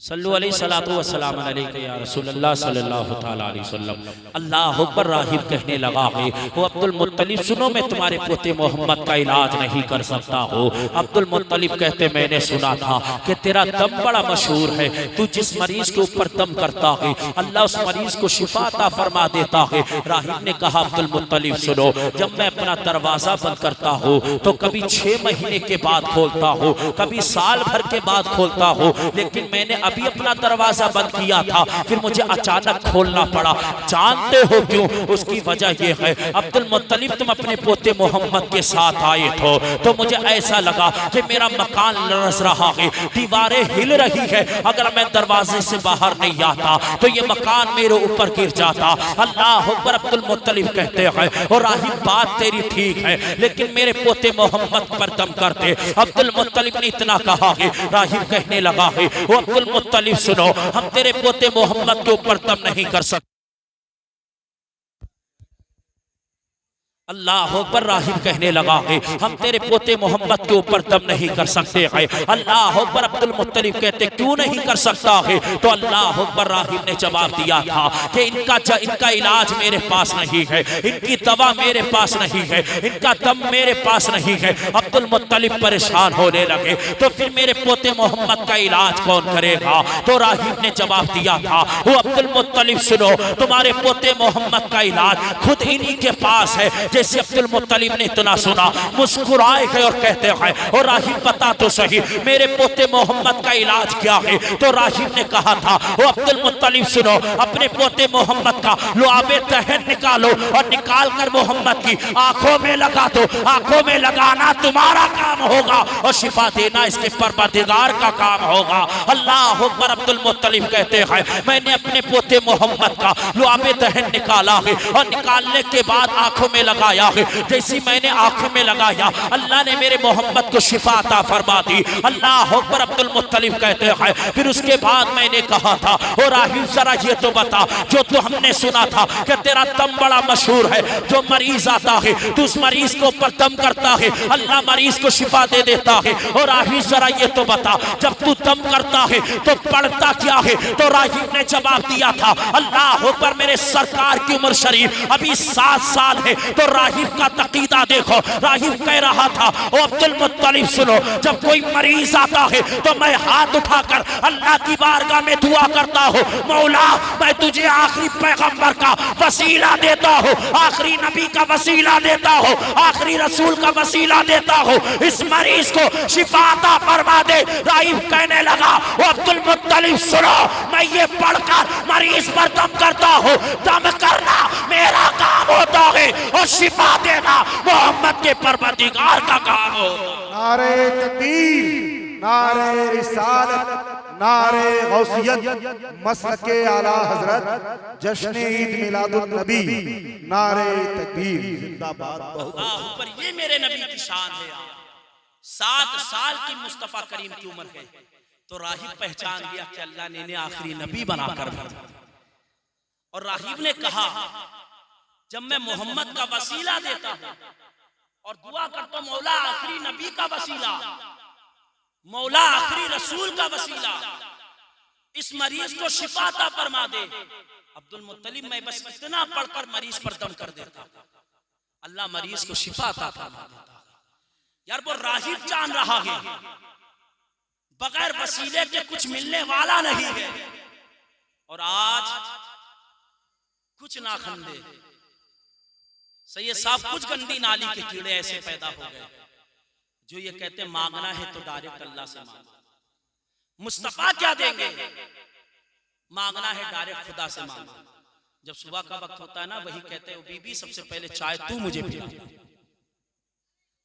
सल्लु अलैहि सलातु व सलाम अलैका या रसूलल्लाह सल्लल्लाहु तआला अलैहि वसल्लम। अल्लाह अकबर। राहिब कहने लगा है वो अब्दुल मुत्तलिब, सुनो मैं तुम्हारे पोते मोहम्मद का इलाज नहीं कर सकता हो। अब्दुल मुत्तलिब कहते मैंने सुना था कि तेरा दम बड़ा मशहूर है, तू जिस मरीज के ऊपर दम करता है अल्लाह उस मरीज को शिफा अता फरमा देता है। राहिब ने कहा अब्दुल मुत्तलिब सुनो, जब मैं अपना दरवाजा बंद करता हूँ तो कभी 6 महीने के बाद खोलता हूँ, कभी साल भर के बाद खोलता हूँ, लेकिन मैंने अभी अपना दरवाजा बंद किया था, फिर मुझे अचानक खोलना पड़ा। जानते हो क्यों? उसकी वजह यह है अब्दुल मुत्तलिब तुम अपने पोते मोहम्मद के साथ आए थे तो मुझे ऐसा लगा कि मेरा मकान लरस रहा है, दीवारें हिल रही है, अगर मैं दरवाजे से बाहर नहीं आता तो ये मकान मेरे ऊपर गिर जाता। अल्लाह अकबर। अब्दुल मुत्तलिब कहते हैं और राहिब बात तेरी ठीक है, लेकिन मेरे पोते मोहम्मद पर दम करते। अब्दुल मुत्तलिब ने इतना कहा है, राहिब कहने लगा है वो अब्दुल मुत्तलिब सुनो, हम तेरे पोते मोहम्मद के ऊपर दम नहीं कर सकते। अल्लाह अकबर। राहिब कहने लगा है हम तेरे पोते मोहम्मद के ऊपर दम नहीं कर सकते हैं। अल्लाह अकबर। अब्दुल मुत्तलिब कहते क्यों नहीं कर सकता है? तो अल्लाह अकबर। राहिब ने जवाब दिया था कि इनका इलाज मेरे पास नहीं है, इनकी दवा मेरे पास नहीं है, इनका दम मेरे पास नहीं है। अब्दुल मुत्तलिब परेशान होने लगे तो फिर मेरे पोते मोहम्मद का इलाज कौन करेगा? तो राहिब ने जवाब दिया था वो अब्दुल मुत्तलिब सुनो, तुम्हारे पोते मोहम्मद का इलाज खुद इन्हीं के पास है। जैसे अब्दुल मुत्तलिब ने इतना सुना मुस्कुराए गए और कहते हैं और राहिब बता तो सही मेरे पोते मोहम्मद का इलाज क्या है? तो राहिब ने कहा था वो अब्दुल मुत्तलिब सुनो, अपने पोते मोहम्मद का लुआबे तहन निकालो और निकाल कर मोहम्मद की आंखों में लगा दो। आंखों में लगाना तुम्हारा काम होगा और शिफा देना इसके परवरदिगार का काम होगा। अल्लाह अकबर। अब्दुल मुत्तलिब कहते हैं मैंने अपने पोते मोहम्मद का लुआबे तहन निकाला है और निकालने के बाद आंखों में लगाया है। जैसी मैंने आंखों में लगाया अल्लाह ने मेरे मोहम्मद को शिफा अता फरमा दी। अल्लाह अकबर। अब्दुल मुत्तलिब कहते हैं फिर उसके बाद मैंने कहा था और राहिब जरा ये तो बता, जो तो हमने सुना था कि तेरा दम बड़ा मशहूर है, जो मरीज आता है तो उस मरीज को ऊपर दम करता है, अल्लाह मरीज को शिफा दे देता है। और राहिब जरा ये तो बता जब तू दम करता है तो पढ़ता क्या है? तो राहिब ने जवाब दिया था अल्लाह अकबर। मेरे सरकार की उम्र शरीफ अभी 7 साल है। तो राहिब का तकीदा देखो, राहिब कह रहा था ओ अब्दुल मुत्तलिब सुनो, जब कोई मरीज आता है तो मैं हाथ उठाकर अल्लाह की बारगाह में दुआ करता हूँ, मौला मैं तुझे आखिरी पैगंबर का वसीला देता हूँ, आखिरी नबी का वसीला देता हूँ, आखिरी रसूल का वसीला देता हूँ, इस मरीज को शिफा अता फरमा दे। राहिब कहने लगा ओ अब्दुल मुत्तलिब सुनो, मैं ये पढ़कर मरीज पर दम करता हूँ, दम करना मेरा काम होता है और शिफा देना मोहम्मद के परवरदिगार का काम हो। नारे तकबीर, नारे रिसालत, नारे गौसियत, मसलके आला हजरत, जश्न ईद मिलादुन नबी, नारे तकबीर जिंदाबाद। पर ये मेरे नबी की शान है। 7 साल की मुस्तफा करीम की उम्र है तो राहिब पहचान लिया कि अल्लाह ने इन्हें आखिरी नबी बनाकर भेजा। और राहिब ने कहा जब मैं मोहम्मद का वसीला देता हूं और दुआ करता हूं मौला आखिरी नबी का वसीला, मौला आखिरी रसूल का वसीला, इस मरीज को शिफा अता फरमा दे। अब्दुल मुत्तलिब मैं बस इतना पढ़कर मरीज पर दम कर देता, अल्लाह मरीज को शिफा अता फरमा देता। यार वो राहिब जान रहा है बगैर वसीले के कुछ मिलने वाला नहीं है। और आज कुछ ना खंदे सैयद साहब, कुछ गंदी नाली के कीड़े ऐसे पैदा हो गए जो ये कहते मांगना है तो डायरेक्ट अल्लाह से मांगो। मुस्तफा क्या देंगे? मांगना है डायरेक्ट खुदा से मांगो। जब सुबह का वक्त होता है ना, वही कहते हैं बीबी सबसे पहले चाय तू मुझे पिला,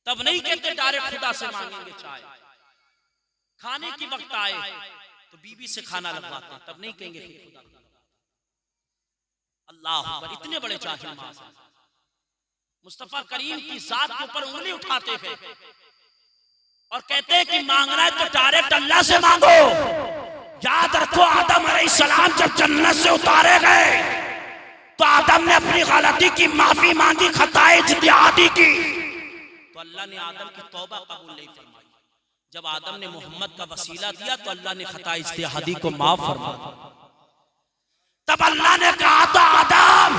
तब नहीं कहते डायरेक्ट खुदा से मांगेंगे चाय। खाने की वक्त आए तो बीबी से खाना लगवाते हैं, तब नहीं कहेंगे खुदा। अल्लाह अकबर। इतने बड़े जाहिल मुस्तफा करीम की जात के ऊपर उंगली उठाते हैं और कहते हैं कि मांगना है तो डायरेक्ट अल्लाह से मांगो। याद रखो आदम अलैहिस्सलाम जब जन्नत से उतारे गए तो आदम ने अपनी गलती की माफी मांगी, खताए इज्तिहादी की, तो अल्लाह ने आदम की तौबा कबूल नहीं फरमाई। जब आदम ने मोहम्मद का वसीला दिया तो अल्लाह ने खता इज्तिहादी को माफ फरमा दिया। तब अल्लाह ने कहा था आदम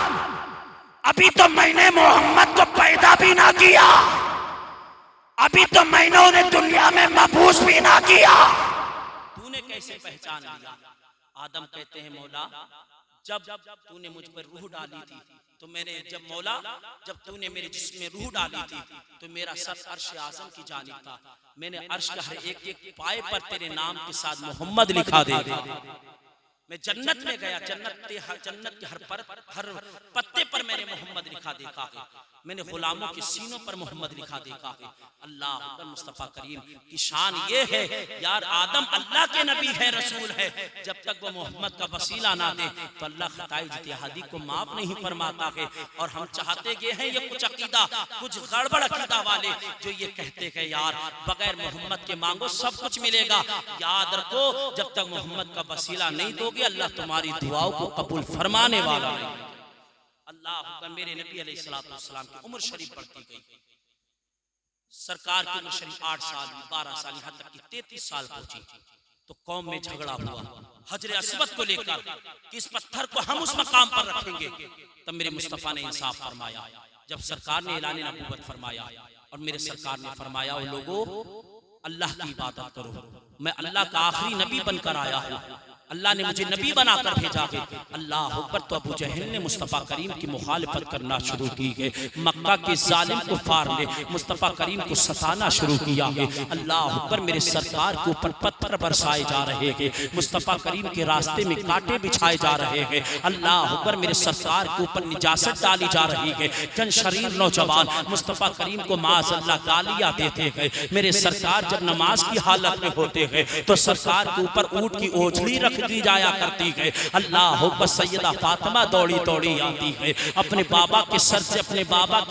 अभी तो मैंने मोहम्मद को पैदा भी ना किया, अभी तो मैंने उन्हें दुनिया में मबूस भी ना किया, तूने कैसे पहचान लिया? आदम कहते हैं मौला जब तूने मुझ पर रूह डाली थी तो मैंने जब तूने मेरे जिस्म में रूह डाली थी तो मेरा सर अर्श आज़म की जानिब था, मैंने अर्श का हर एक एक पाए पर तेरे नाम के साथ मोहम्मद लिखा दे दिया। मैं जन्नत में गया, जन्नत के हर पत्ते पर मैंने मोहम्मद लिखा देखा है, मैंने गुलामों के सीनों पर मोहम्मद लिखा देखा है। अल्लाह अकबर, मुस्तफ़ा करीम की शान ये है यार, आदम अल्लाह के नबी है, रसूल है, जब तक वो मोहम्मद का वसीला ना दे तो अल्लाह खताए इज्तिहादी को माफ नहीं फरमाता है। और हम चाहते ये हैं, ये कुछ अकीदा, कुछ गड़बड़ अकीदा वाले जो ये कहते हैं यार बगैर मोहम्मद के मांगो सब कुछ मिलेगा, याद रखो जब तक मोहम्मद का वसीला नहीं दोगे अल्लाह तुम्हारी दुआओं को कबूल फरमाने वाला नहीं। अल्लाह अकबर, मेरे नबी अलैहिस्सलाम की उम्र शरीफ बढ़ती गई, सरकार की उम्र शरीफ 8 साल 12 साल यहाँ तक कि 33 साल पहुंची तो कौम में झगड़ा हुआ हजरे अस्वद को लेकर कि इस पत्थर को हम उस मकाम पर रखेंगे। तब मेरे मुस्तफ़ा ने इंसाफ फरमाया, जब सरकार ने ऐलान नबूवत फरमाया और मेरे सरकार ने फरमाया ओ लोगों अल्लाह की इबादत करो, मैं अल्लाह का आखिरी नबी बनकर आया हूँ, अल्लाह ने मुझे नबी बनाकर भेजा है। अल्लाह अकबर, तो अबू जहल ने मुस्तफ़ा करीम की मुखालिफत करना शुरू की है, मक्का के जालिम कुफार ने मुस्तफ़ा करीम को सताना शुरू किया है। अल्लाह अकबर, मेरे सरकार के ऊपर पत्थर बरसाए जा रहे हैं, मुस्तफ़ा करीम के रास्ते में कांटे बिछाए जा रहे हैं। अल्लाह अकबर, मेरे सरकार के ऊपर निजासत डाली जा रही है, चंद शरीर नौजवान मुस्तफ़ा करीम को माज़अल्लाह गालियाँ देते हैं। मेरे सरकार जब नमाज की हालत में होते हैं तो सरकार के ऊपर ऊँट की ओझली रख दी जाया करती है। अल्लाह अकबर, सैयदा फातिमा दौड़ी दौड़ी आती है, अपने बाबा के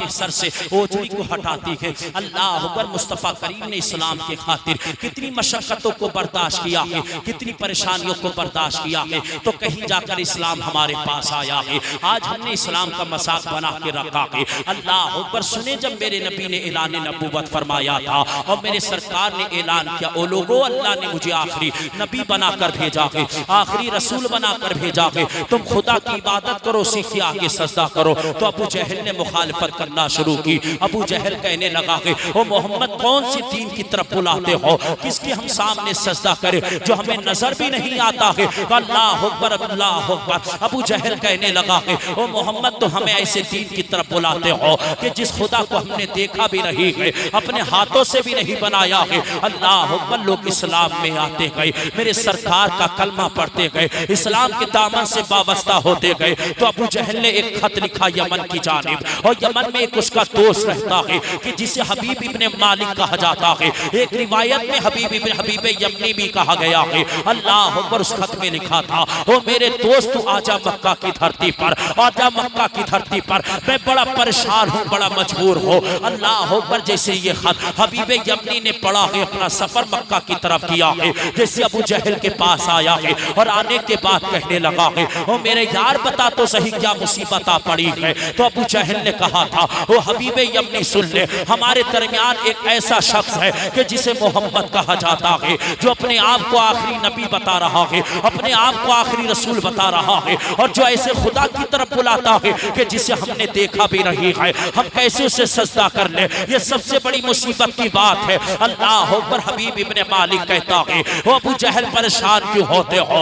सर से ओझली को हटाती है। अल्लाह अकबर, मुस्तफ़ा करीम ने इस्लाम के खातिर कितनी मशक्क़तों को बर्दाश्त किया है, कितनी परेशानियों को बर्दाश्त किया है, तो कहीं जाकर इस्लाम हमारे पास आया है। आज हमने इस्लाम का मजाक बना के रखा है। अल्लाह अकबर, सुने जब मेरे नबी ने ऐलान नबूवत फरमाया था और मेरे सरकार ने ऐलान किया ओ लोगों अल्लाह ने मुझे आखिरी नबी बनाकर भेजा है, आखिरी रसूल बनाकर भेजा है, तुम खुदा की इबादत करो, उसी के आगे सजदा करो। तो अबू जहल ने मुखालिफत करना शुरू की। अबू जहल कहने लगा कि ओ मोहम्मद कौन सी दीन की तरफ बुलाते हो, किसके हम सामने सजदा करें जो हमें नजर भी नहीं आता है। अल्लाह अकबर, अल्लाह अकबर। अबू जहल कहने लगा कि ओ मोहम्मद तो हमें ऐसे दीन की तरफ बुलाते हो कि जिस खुदा को हमने देखा भी नहीं है, अपने हाथों से भी नहीं बनाया है। अल्लाह अकबर, लोग इस्लाम में आते गए, मेरे सरकार का कलमा पढ़ते गए, इस्लाम के दामन से वाबस्ता होते गए। तो अबू जहल ने एक खत लिखा यमन की जानिब, और यमन में एक उसका दोस्त रहता है कि जिसे हबीब इब्ने मालिक कहा जाता है, एक रिवायत में हबीब यमनी भी कहा गया है। अल्लाह अकबर, उस खत में लिखा था ओ मेरे दोस्त तू आजा मक्का की धरती पर, आजा मक्का की धरती पर, मैं बड़ा परेशान हूँ, बड़ा मजबूर हो। अल्लाह अकबर, जैसे ये खत हबीब यमनी ने पढ़ा है, अपना सफर मक्का की तरफ किया है, जैसे अबू जहल के पास आया है और आने के बाद कहने लगा है ओ मेरे यार बता तो सही क्या मुसीबत आ पड़ी है। तो अबू जहल ने कहा था ओ हबीब यमनी सुन ले, हमारे दरमियान एक ऐसा शख्स है कि जिसे मोहम्मद कहा जाता है, जो अपने आप को आखिरी नबी बता रहा है, अपने आप को आखिरी रसूल बता रहा है, और जो ऐसे खुदा की तरफ बुलाता है कि जिसे हमने देखा भी नहीं है, हम कैसे उसे सजदा कर ले, ये सबसे बड़ी मुसीबत की बात है। अल्लाह अकबर, हबीब इब्ने मालिक कहता है ओ अबू जहल परेशान क्यों होते हो,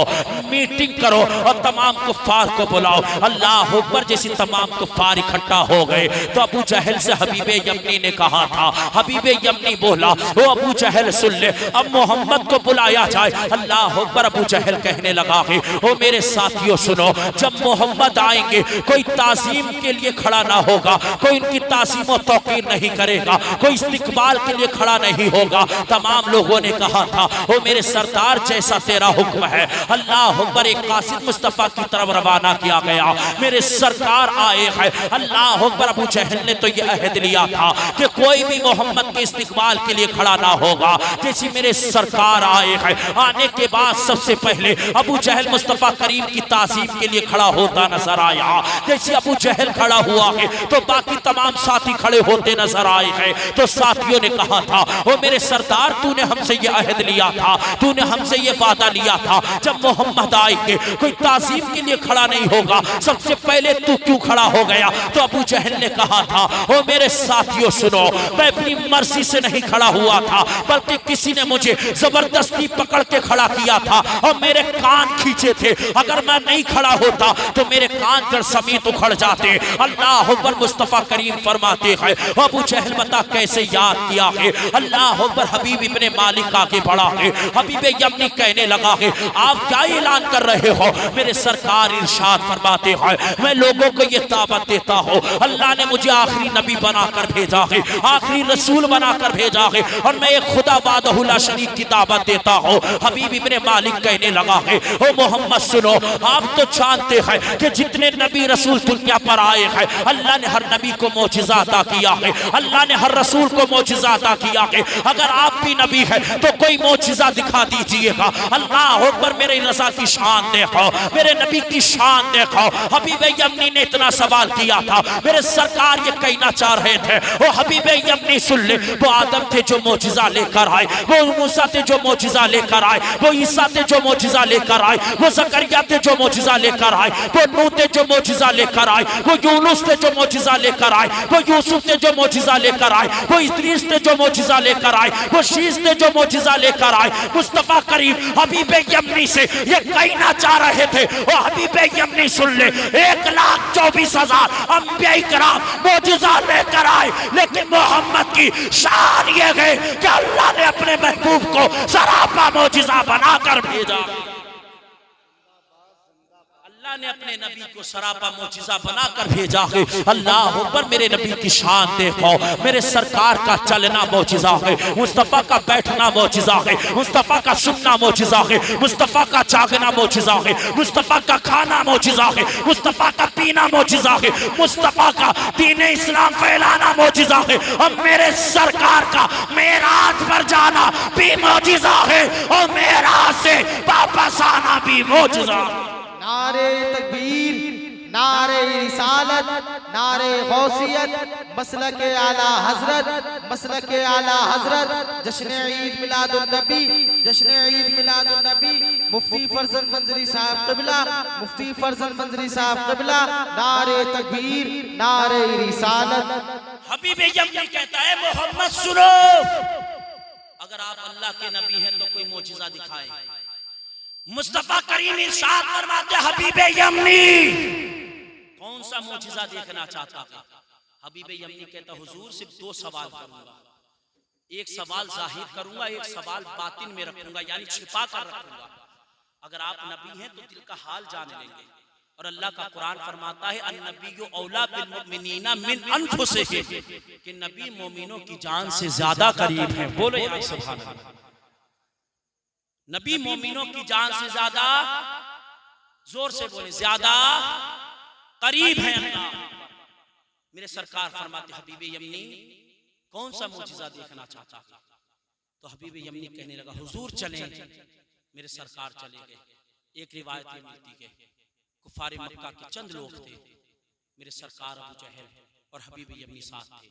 मीटिंग करो और तमाम कुफ्फार को बुलाओ। अल्लाह अकबर, जैसे तमाम कुफ्फार इकट्ठा हो गए तो अबू जहल से हबीब यमनी ने कहा था, हबीब यमनी बोला ओ अबू जहल सुन ले, अब मोहम्मद को बुलाया जाए। अल्लाह अकबर, अबू जहल कहने लगा है ओ मेरे साथियों सुनो, जब मोहम्मद आएंगे कोई ताज़ीम के लिए खड़ा ना होगा, कोई उनकी ताज़ीम और तौकीर नहीं करेगा, कोई इस्तिकबाल के लिए खड़ा नहीं होगा। तमाम लोगों ने कहा था ओ मेरे सरदार जैसा तेरा हुक्म है, अल्लाह अकबर। एक कासिद मुस्तफा की तरफ रवाना किया गया, मेरे सरकार आए हैं। अल्लाह अकबर। अबू जहल ने तो ये अहद लिया था कि कोई भी मोहम्मद के इस्तिकबाल के लिए खड़ा ना होगा। जैसे मेरे सरकार आए हैं, आने के बाद सबसे पहले अबू जहल मुस्तफा करीम की ताज़ीम के लिए खड़ा होता नजर आया। जैसे अबू जहल खड़ा हुआ है तो बाकी तमाम साथी खड़े होते नजर आए हैं। तो साथियों ने कहा था, ओ मेरे सरदार, तूने हमसे ये अहद लिया था, तूने हमसे ये वादा लिया था, जब मोहम्मद आएंगे कोई ताज़ीम के लिए खड़ा नहीं होगा, सबसे पहले तू क्यों खड़ा हो गया? तो अबू जहल ने कहा था, ओ मेरे साथियों सुनो, मैं अपनी मर्जी से नहीं खड़ा हुआ था, बल्कि किसी ने मुझे जबरदस्ती पकड़ के खड़ा किया था और मेरे कान खींचे थे। अगर मैं नहीं खड़ा होता तो मेरे कान कर समेत उखड़ जाते। अल्लाह अकबर। मुस्तफा करीम फरमाते हैं, अबू जहल बता कैसे याद किया है? अल्लाह अकबर। हबीब इब्ने मालिक आगे बढ़ा है, हबीब यमनी कहने लगा है, आप क्या ऐलान कर रहे हो? मेरे सरकार इरशाद फरमाते हैं, मैं लोगों को ये दावत देता हूँ, अल्लाह ने मुझे आखिरी नबी बनाकर भेजा है, आखिरी रसूल बनाकर भेजा है, और मैं एक खुदा वादहुल्ला शरीक की दावत देता हूँ। हबीब इब्ने मालिक कहने लगा है, ओ मोहम्मद सुनो, आप तो जानते हैं कि जितने नबी रसूल दुनिया पर आए हैं, अल्लाह ने हर नबी को मौजिज़ा अता किया है, अल्लाह ने हर रसूल को मौजिज़ा अता किया है। अगर आप भी नबी हैं तो कोई मौजिज़ा दिखा दीजिएगा। अल्लाह अकबर। मेरे रज़ा की शान देखो, मेरे नबी की शान देखो। हबीब यमनी ने इतना सवाल किया था, मेरे सरकार ये कहना चाह रहे थे, ओ हबीब यमनी सुन ले, वो आदम थे जो मौजिज़ा लेकर आए, वो मूसा थे जो मौजिज़ा लेकर आए, वो ईसा थे जो मौजिज़ा लेकर आए, वो ज़करिया थे जो मौजिज़ा लेकर आए, वो नूह थे जो मौजिज़ा लेकर आए, वो यूनुस थे जो मौजिज़ा लेकर आए, वो यूसुफ थे जो मौजिज़ा लेकर आए, वो इद्रीस थे जो मौजिज़ा लेकर आए, वो शीश थे जो मौजिज़ा लेकर आए। मुस्तफा करीम हबीब यमनी से ये कहना चाह रहे थे, ओ हबीब यमनी सुन ले, 1,24,000 अंबिया इकराम मौजिज़ा लेकर आए, लेकिन मोहम्मद की शान ये है कि अल्लाह ने अपने महबूब को सरापा मौजिज़ा बनाकर भेजा। अल्लाह ने अपने नबी को सरापा मौजिज़ा बनाकर भेजा है। अल्लाह अकबर। मेरे नबी की शान देखो, मेरे सरकार का चलना मौजिज़ा है, मुस्तफ़ा का बैठना मौजिज़ा है, मुस्तफ़ा का सुनना मौजिज़ा है, मुस्तफ़ा का जागना मौजिज़ा है, मुस्तफ़ा का खाना मौजिज़ा है, मुस्तफ़ा का पीना मौजिज़ा है, मुस्तफ़ा का दीन इस्लाम फैलाना मौजिज़ा है, और मेरे सरकार का मेराज पर जाना भी मौजिज़ा है, और मेराज से वापस आना भी मौजिज़ा है। नारे तकबीर, नारे रिसालत, नारे गौसियत, मसलके आला हजरत, मसलके आला हजरत, जश्न ईद मिलादुन नबी, जश्न ईद मिलादुन नबी, मुफ्ती फरजंद मंजरी साहब क़िबला, मुफ्ती फरजंद मंजरी साहब क़िबला, नारे तकबीर, नारे रिसालत। हबीब यमनी कहता है, मोहम्मद सुनो, अगर आप अल्लाह के नबी हैं तो कोई मौजिज़ा दिखाए। मुस्तफा करीम इरशाद फरमाते, हबीब यमनी कौन सा मौजिज़ा देखना चाहता है? हबीब यमनी कहता, हुजूर सिर्फ 2 सवाल करूंगा, एक सवाल जाहिर करूंगा, एक सवाल बातिन में रखूंगा, यानी छिपा कर रखूंगा। अगर आप नबी हैं तो दिल का हाल जान लेंगे, और अल्लाह का कुरान फरमाता है, अन्नबिय्यु औला बिल मुमिनीना मिन अनफुसिहिम, कि नबी मोमिनों की जान से ज्यादा करीब है। बोलो या सुभान अल्लाह। नबी मोमिनों की जान से ज्यादा, जोर से बोले, ज्यादा करीब है अल्लाह। मेरे सरकार फरमाते, हबीब यमनी कौन सा मौजिज़ा देखना चाहता है? तो हबीब यमनी कहने लगा, हुजूर चलें। मेरे सरकार चले गए। एक रिवायत में मिलती है, कुफारे मक्का के चंद लोग थे, मेरे सरकार अबू जहल और हबीब यमनी साथ थे।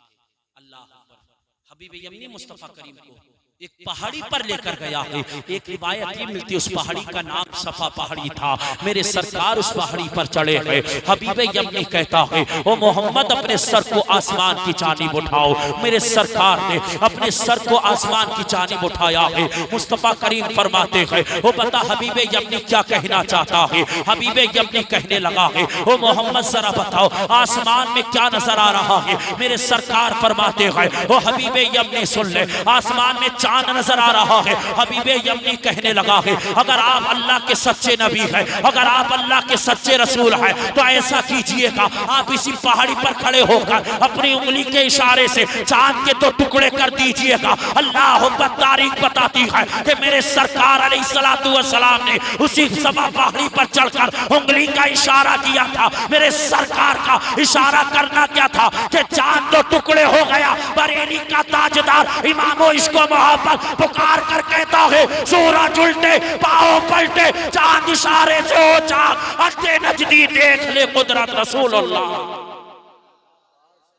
अल्लाह अकबर। हबीब यमनी मुस्तफा करीम को एक पहाड़ी पर लेकर गया है। एक रिवायत ये मिलती है, उस पहाड़ी का नाम सफा पहाड़ी था। मेरे सरकार उस पहाड़ी पर चढ़े हैं। हबीब यमनी कहता है, ओ मोहम्मद अपने सर को आसमान की जानिब उठाओ। मेरे सरकार ने अपने सर को आसमान की जानिब उठाया है। मुस्तफा करीम फरमाते हैं, ओ बता हबीब यमनी क्या कहना चाहता है? हबीब यमनी कहने लगा है, ओ मोहम्मद जरा बताओ आसमान में क्या नजर आ रहा है? मेरे सरकार फरमाते हैं, ओ हबीब यमनी सुन ले, आसमान में चांद नजर आ रहा है। हबीबे यमनी कहने लगा है अगर आप अल्लाह के सच्चे नबी हैं, अगर आप अल्लाह के सच्चे रसूल हैं तो ऐसा कीजिएगा, आप इसी पहाड़ी पर खड़े होकर अपनी उंगली के इशारे से चांद के 2 टुकड़े कर दीजिएगा। अल्लाह तारीख बताती है कि मेरे सरकार अलैहिस्सलातु वस्सलाम ने उसी सभा पहाड़ी पर चढ़कर उंगली का इशारा किया था। मेरे सरकार का इशारा करना क्या था कि चांद 2 टुकड़े हो गया। बरेली का ताजदार इमामो इसको मोहब्बत पुकार कर कहता है सूरज उल्टे पाँव पलटे चांद इशारे से हो चांद अंधे नजदी देख ले कुदरत रसूलुल्लाह,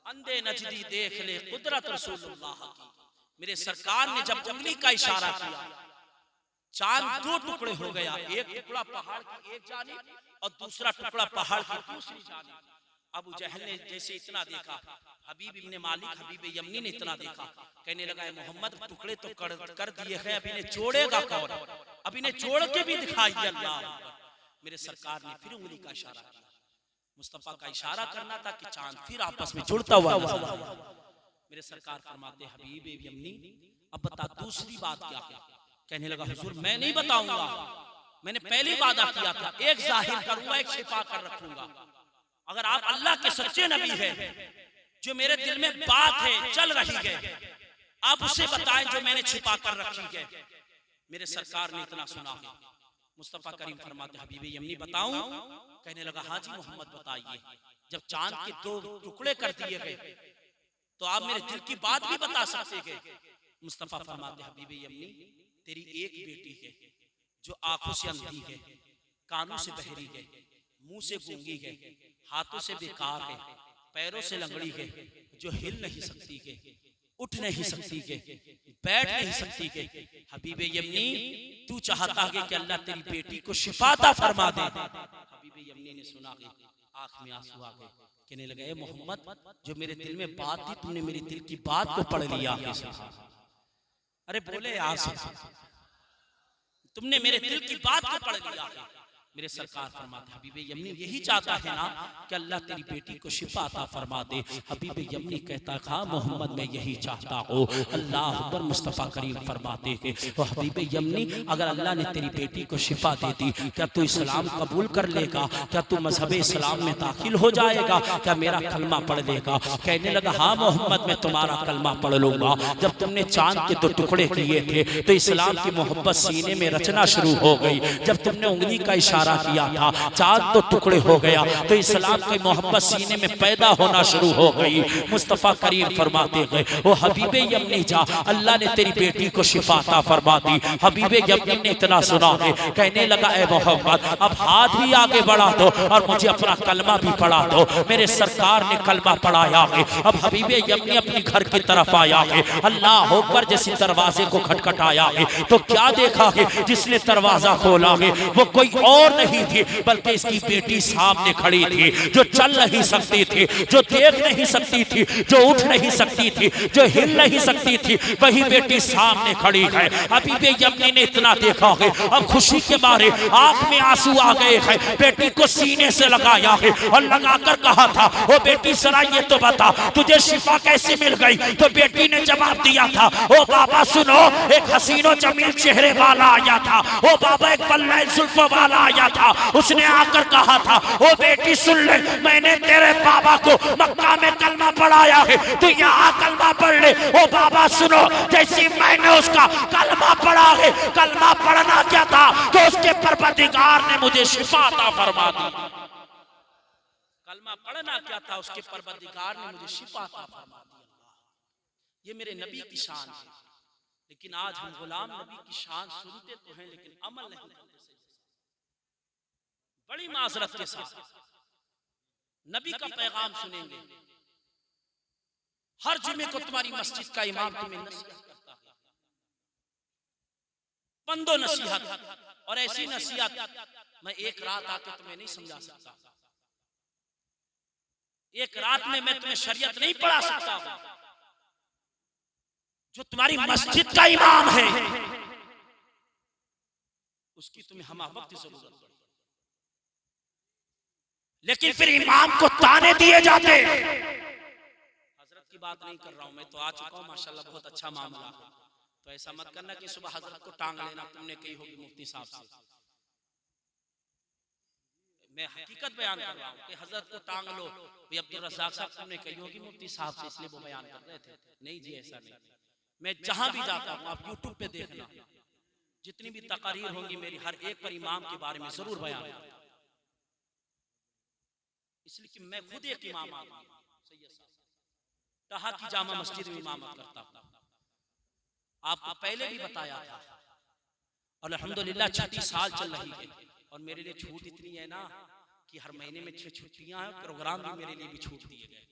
अंधे नजदी देख ले कुदरत रसूलुल्लाह की। मेरे सरकार ने जब उंगली का इशारा किया चांद 2 टुकड़े हो गया, एक टुकड़ा पहाड़ की एक जानिब और दूसरा टुकड़ा पहाड़ की दूसरी जानिब। अबू जहल ने जैसे इतना देखा, हबीब इब्ने मालिक हबीब यमनी ने इतना देखा, कहने लगा है मोहम्मद टुकड़े तो कर दिए हैं, अभी ने जोड़ेगा कौन, अभी ने जोड़ के भी दिखाई अल्लाह। मेरे सरकार ने फिर उंगली का इशारा किया, मुस्तफा का इशारा करना था कि चांद फिर आपस में जुड़ता हुआ नजर आया। मेरे सरकार फरमाते हबीब यमनी अब बता दूसरी बात क्या है। कहने लगा हुजूर मैं नहीं बताऊंगा, मैंने पहली वादा किया था, एक जाहिर करूंगा एक छिपा कर रखूंगा। अगर आप अल्लाह के सच्चे नबी हैं, जो मेरे दिल में बात है चल रही है, आप उसे बताएं जो मैंने छिपा कर रखी है। मेरे सरकार ने इतना सुना है। मुस्तफा करीम फरमाते हबीब यमनी बताऊं? कहने लगा हाजी मोहम्मद बताइए। जब चांद के 2 टुकड़े कर दिए गए तो आप मेरे दिल की बात भी बता सकते हैं। मुस्तफा फरमाते हबीब यमनी तेरी एक बेटी है जो आंखों से अंधी है, कानों से बहरी है, मुंह से गूंगी है, हाथों से बेकार है, पैरों से लंगड़ी है, जो हिल नहीं सकती है, उठ नहीं सकती है, बैठ नहीं सकती है। हबीब यमनी तू चाहता है कि अल्लाह तेरी बेटी को शिफाता फरमा दे। हबीब यमनी ने सुना है, आंख में आंसू आ गए, कहने लगे मोहम्मद जो मेरे दिल में बात थी तुमने मेरे दिल की बात को पढ़ लिया। अरे बोले तुमने मेरे दिल की बात को पढ़ लिया। मेरे सरकार फरमाते हबीब यमनी यही चाहता है ना कि अल्लाह तेरी बेटी को शिफा अता फरमा दे। हबीब यमनी कहता है हाँ मोहम्मद मैं यही चाहता हूँ। अल्लाह अकबर। मुस्तफ़ा करीम फरमाते हैं तो हबीब यमनी अगर अल्लाह ने तेरी बेटी को शिफा दे दी, क्या तू इस्लाम कबूल कर लेगा? क्या तू मजहब इस्लाम में दाखिल हो जाएगा? क्या मेरा कलमा पढ़ लेगा? कहने लगा हाँ मोहम्मद मैं तुम्हारा कलमा पढ़ लूंगा। जब तुमने चांद के 2 टुकड़े किए थे तो इस्लाम की मोहब्बत सीने में रचना शुरू हो गई। जब तुमने उंगली का इशारा किया था चांद 2 टुकड़े हो गया तो इस्लाम की मोहब्बत सीने में पैदा होना शुरू हो गई। मुस्तफ़ा करीम फरमाते गए वो हबीब यमनी जा अल्लाह ने तेरी बेटी को शिफा अता फरमा दी। हबीब यमनी ने इतना सुना है, कहने लगा ए मोहम्मद अब हाथ भी आगे बढ़ा दो और मुझे अपना कलमा भी पढ़ा दो। मेरे सरकार ने कलमा पढ़ाया है। अब हबीब यमनी अपनी घर की तरफ आया है। अल्लाह होकर जैसे दरवाजे को खटखटाया है तो क्या देखा है, जिसने दरवाजा खोला है वो कोई और नहीं थी बल्कि इसकी बेटी सामने खड़ी थी, जो चल नहीं सकती थी, जो देख नहीं सकती थी, जो उठ नहीं सकती थी, जो हिल नहीं सकती थी, वही बेटी सामने खड़ी है। हबीब यमनी ने इतना देखा है, अब खुशी के मारे आंख में आंसू आ गए हैं। बेटी को सीने से लगाया है और लगाकर कहा था वो बेटी जरा ये तो बता तुझे शिफा कैसे मिल गई? तो बेटी ने जवाब दिया था ओ बाबा सुनो, एक हसीनो जमील चेहरे वाला आया था, ओ बाबा एक बल्लैल जुल्फों वाला आया था, उसने आकर कहा था ओ बेटी सुन ले मैंने तेरे बाबा को मक्का में कलमा पढ़ाया है, तू यहाँ कलमा पढ़ ले। ओ बाबा सुनो, जैसे मैंने उसका कलमा पढ़ा है, कलमा पढ़ना क्या था तो उसके परवरदिगार ने मुझे शिफा अता फरमा दी। कलमा पढ़ना क्या था, उसके परवरदिगार ने मुझे शिफा अता फरमा दी। ये मेरे नबी की शान है, लेकिन आज हम गुलाम नबी की शान सुनते तो हैं लेकिन अमल नहीं करते। बड़ी माजरत के साथ नबी का पैगाम सुनेंगे। हर जुमे को तुम्हारी मस्जिद का इमाम तुम्हें नसीहत करता है, बंदो नसीहत, और ऐसी नसीहत मैं एक रात आके तुम्हें नहीं समझा सकता, एक रात में मैं तुम्हें शरीयत नहीं पढ़ा सकता। जो तुम्हारी मस्जिद का इमाम है उसकी तुम्हें हम वक्त जरूरत है। लेकिन फिर इमाम को ताने दिए जाते। हजरत की बात नहीं कर रहा हूं मैं, तो आ चुका हूं माशाल्लाह, बहुत अच्छा मामला। तो ऐसा मत करना कि सुबह हजरत को टांग लेना, तुमने कही होगी मुफ्ती साहब से। मैं हकीकत बयान कर रहा हूँ कि हजरत को टांग लो, भाई अब्दुल रज़ाक साहब तुमने कही होगी मुफ्ती साहब से, इसलिए वो बयान कर रहे थे। नहीं जी, ऐसा नहीं। मैं जहां भी जाता हूँ, आप यूट्यूब पे देखना, जितनी भी तकारीर होंगी मेरी, हर एक पर इमाम के बारे में जरूर बयान करता हूं। इसलिए कि मैं खुद एक इमाम आदमी, सैयद साहब तहा की जामा मस्जिद में इमामत करता हूं। आपको पहले भी बताया था, और अल्हम्दुलिल्लाह 36 साल चल रही है, और मेरे लिए छूट इतनी है ना कि हर महीने में 6 छुट्टियां हैं, प्रोग्राम भी मेरे लिए भी छूट दिए गए।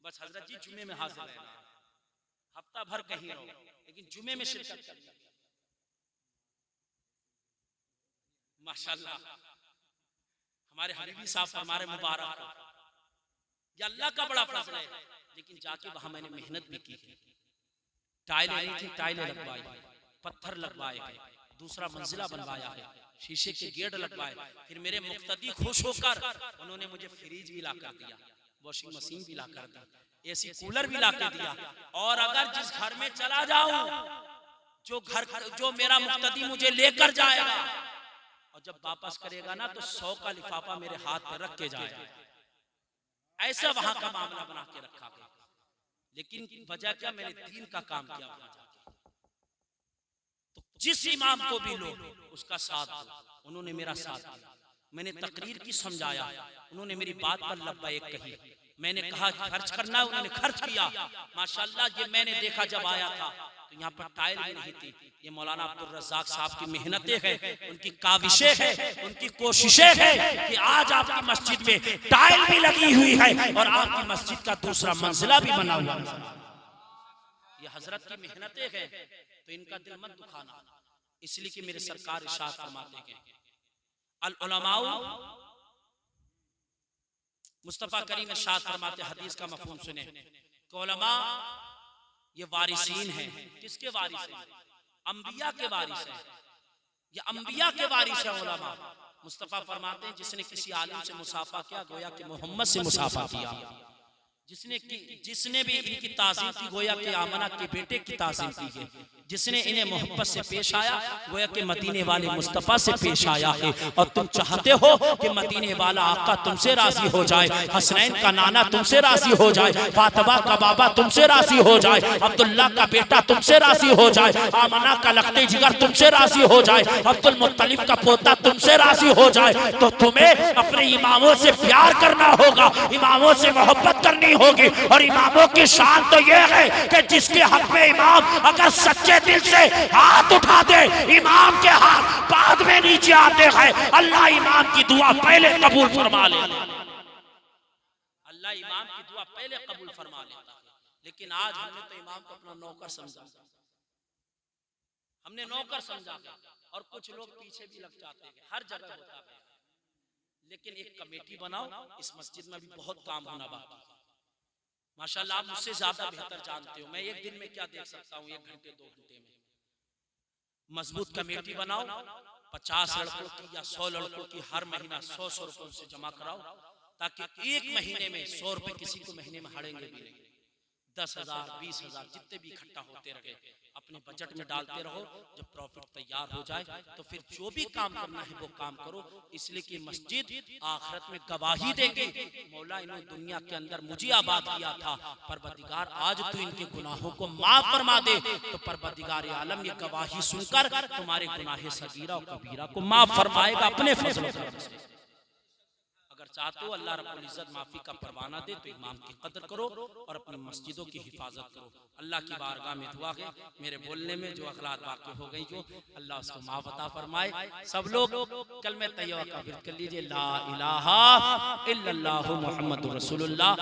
बस हजरत जी जुमे में हाजिर रहना, हफ्ता भर कहीं रहो, लेकिन जुमे में शिरकत करनी। माशाल्लाह हमारे हबीबी साहब हमारे मुबारक, ये अल्लाह का बड़ा फजल है। लेकिन जाके वहां मैंने मेहनत भी की है, टाइलें नहीं थी, टाइलें लगवाई, पत्थर लगवाए हैं, दूसरा मंजिला बनवाया है, शीशे के गेट लगवाए। फिर मेरे मुक्तदी खुश होकर उन्होंने मुझे फ्रिज भी ला कर दिया, वॉशिंग मशीन भी ला कर दी, एसी कूलर भी ला कर दिया। और अगर जिस घर में चला जाऊं, जो मेरा मुक्तदी मुझे लेकर जाएगा, और जब वापस करेगा ना, तो 100 का लिफाफा मेरे हाथ पे रख के जाएगा। ऐसा वहां का मामला बना के रखा गया। लेकिन वजह क्या, मैंने दीन का काम किया वहां जाके। तो जिस इमाम को भी लो उसका साथ दो, उन्होंने मेरा साथ दिया। मैंने तकरीर की समझाया, उन्होंने मेरी बात पर लब्बैक कही। मैंने कहा खर्च करना, उन्होंने खर्च किया। माशाल्लाह ये मैंने देखा जब आया था तो यहाँ पर टाइल भी नहीं थी। ये मौलाना अब्दुल रज़ाक साहब की मेहनतें हैं, उनकी काविशें हैं, उनकी कोशिशें हैं कि आज आपकी मस्जिद में टाइल भी लगी हुई है और आपकी मस्जिद का दूसरा मंजिला भी बना हुआ है। ये हजरत की मेहनतें हैं, तो इनका दिल मत दुखाना। इसलिए कि मेरे सरकार इरशाद फरमाते हैं, अल उलमाउ, मुस्तफा करीम इरशाद फरमाते, हदीस का मफहूम सुने, उलमा ये वारिसीन हैं। किसके वारिस हैं? अंबिया के वारिस हैं। ये अंबिया के वारिस है उलमा। मुस्तफा फरमाते हैं, जिसने किसी आलिम से मुसाफा किया, गोया कि मोहम्मद से मुसाफा किया। जिसने भी इनकी ताज़ीम की, गोया कि आमना के बेटे की ताज़ीम की है। जिसने इन्हें मोहब्बत से पेश आया, गोया कि मदीने वाले मुस्तफ़ा से पेश आया है। और तुम चाहते हो कि मदीने वाला आका तुमसे राजी हो जाए, हसनैन का नाना तुमसे राजी हो जाए, फातिमा का बाबा तुमसे राजी हो जाए, अब्दुल्ला का बेटा तुमसे राजी हो जाए, आमना का लखते जिगर तुमसे राजी हो जाए, अब्दुल मुत्तलिब का पोता तुमसे राजी हो जाए, तो तुम्हें अपने इमामों से प्यार करना होगा, इमामों से मोहब्बत करनी होगी। और इमामों की शान तो यह है कि जिसके हक में इमाम अगर सच्चे दिल से हाथ उठा दे, इमाम के हाथ बाद में नीचे आते हैं। अल्लाह इमाम की दुआ पहले कबूल फरमा ले, अल्लाह इमाम की दुआ पहले कबूल फरमा लेता है। लेकिन आज हमने तो इमाम को अपना नौकर समझा, हमने नौकर समझा, और कुछ लोग पीछे भी लग जाते हैं। हर जगह होता है, लेकिन एक कमेटी बनाओ। इस मस्जिद में भी बहुत काम होना बाकी है। माशाल्लाह आप मुझसे ज्यादा बेहतर जानते हो, मैं एक दिन में क्या देख सकता हूँ, 1 घंटे 2 घंटे में। मजबूत कमेटी बनाओ, 50 लड़कों की या 100 लड़कों की हर महीना 100 रुपए से जमा कराओ, ताकि एक महीने में 100 रुपए किसी को महीने में हड़ेंगे भी नहीं। 10,000 20,000 जितने भी इकट्ठा होते रहे, अपने बजट में डालते रहो। जब प्रॉफिट तैयार हो जाए तो फिर जो भी काम करना है वो काम करो। इसलिए कि मस्जिद आखिरत में गवाही देंगे, मौला इन्होंने दुनिया के अंदर मुझे आबाद किया था, परवरदिगार आज तू इनके गुनाहों को माफ फरमा दे। तो परवरदिगार आलम ये गवाही सुनकर तुम्हारे गुनाहे सगीरा और कबीरा को माफ फरमाएगा अपने फजल और करम से। अगर चाहते हो अल्लाह रब्बुल इज्जत माफी का परवाना दे, तो इमाम की कदर करो और अपनी मस्जिदों की हिफाजत करो। अल्लाह की बारगाह में दुआ है, मेरे बोलने में जो अखलात वाक़ई हो गई हो, अल्लाह उसको माफ अता फरमाए। सब लोग कलमे तैयबा का विर्द कर लीजिए, ला इलाहा इल्लल्लाहु मुहम्मदुर रसूलुल्लाह।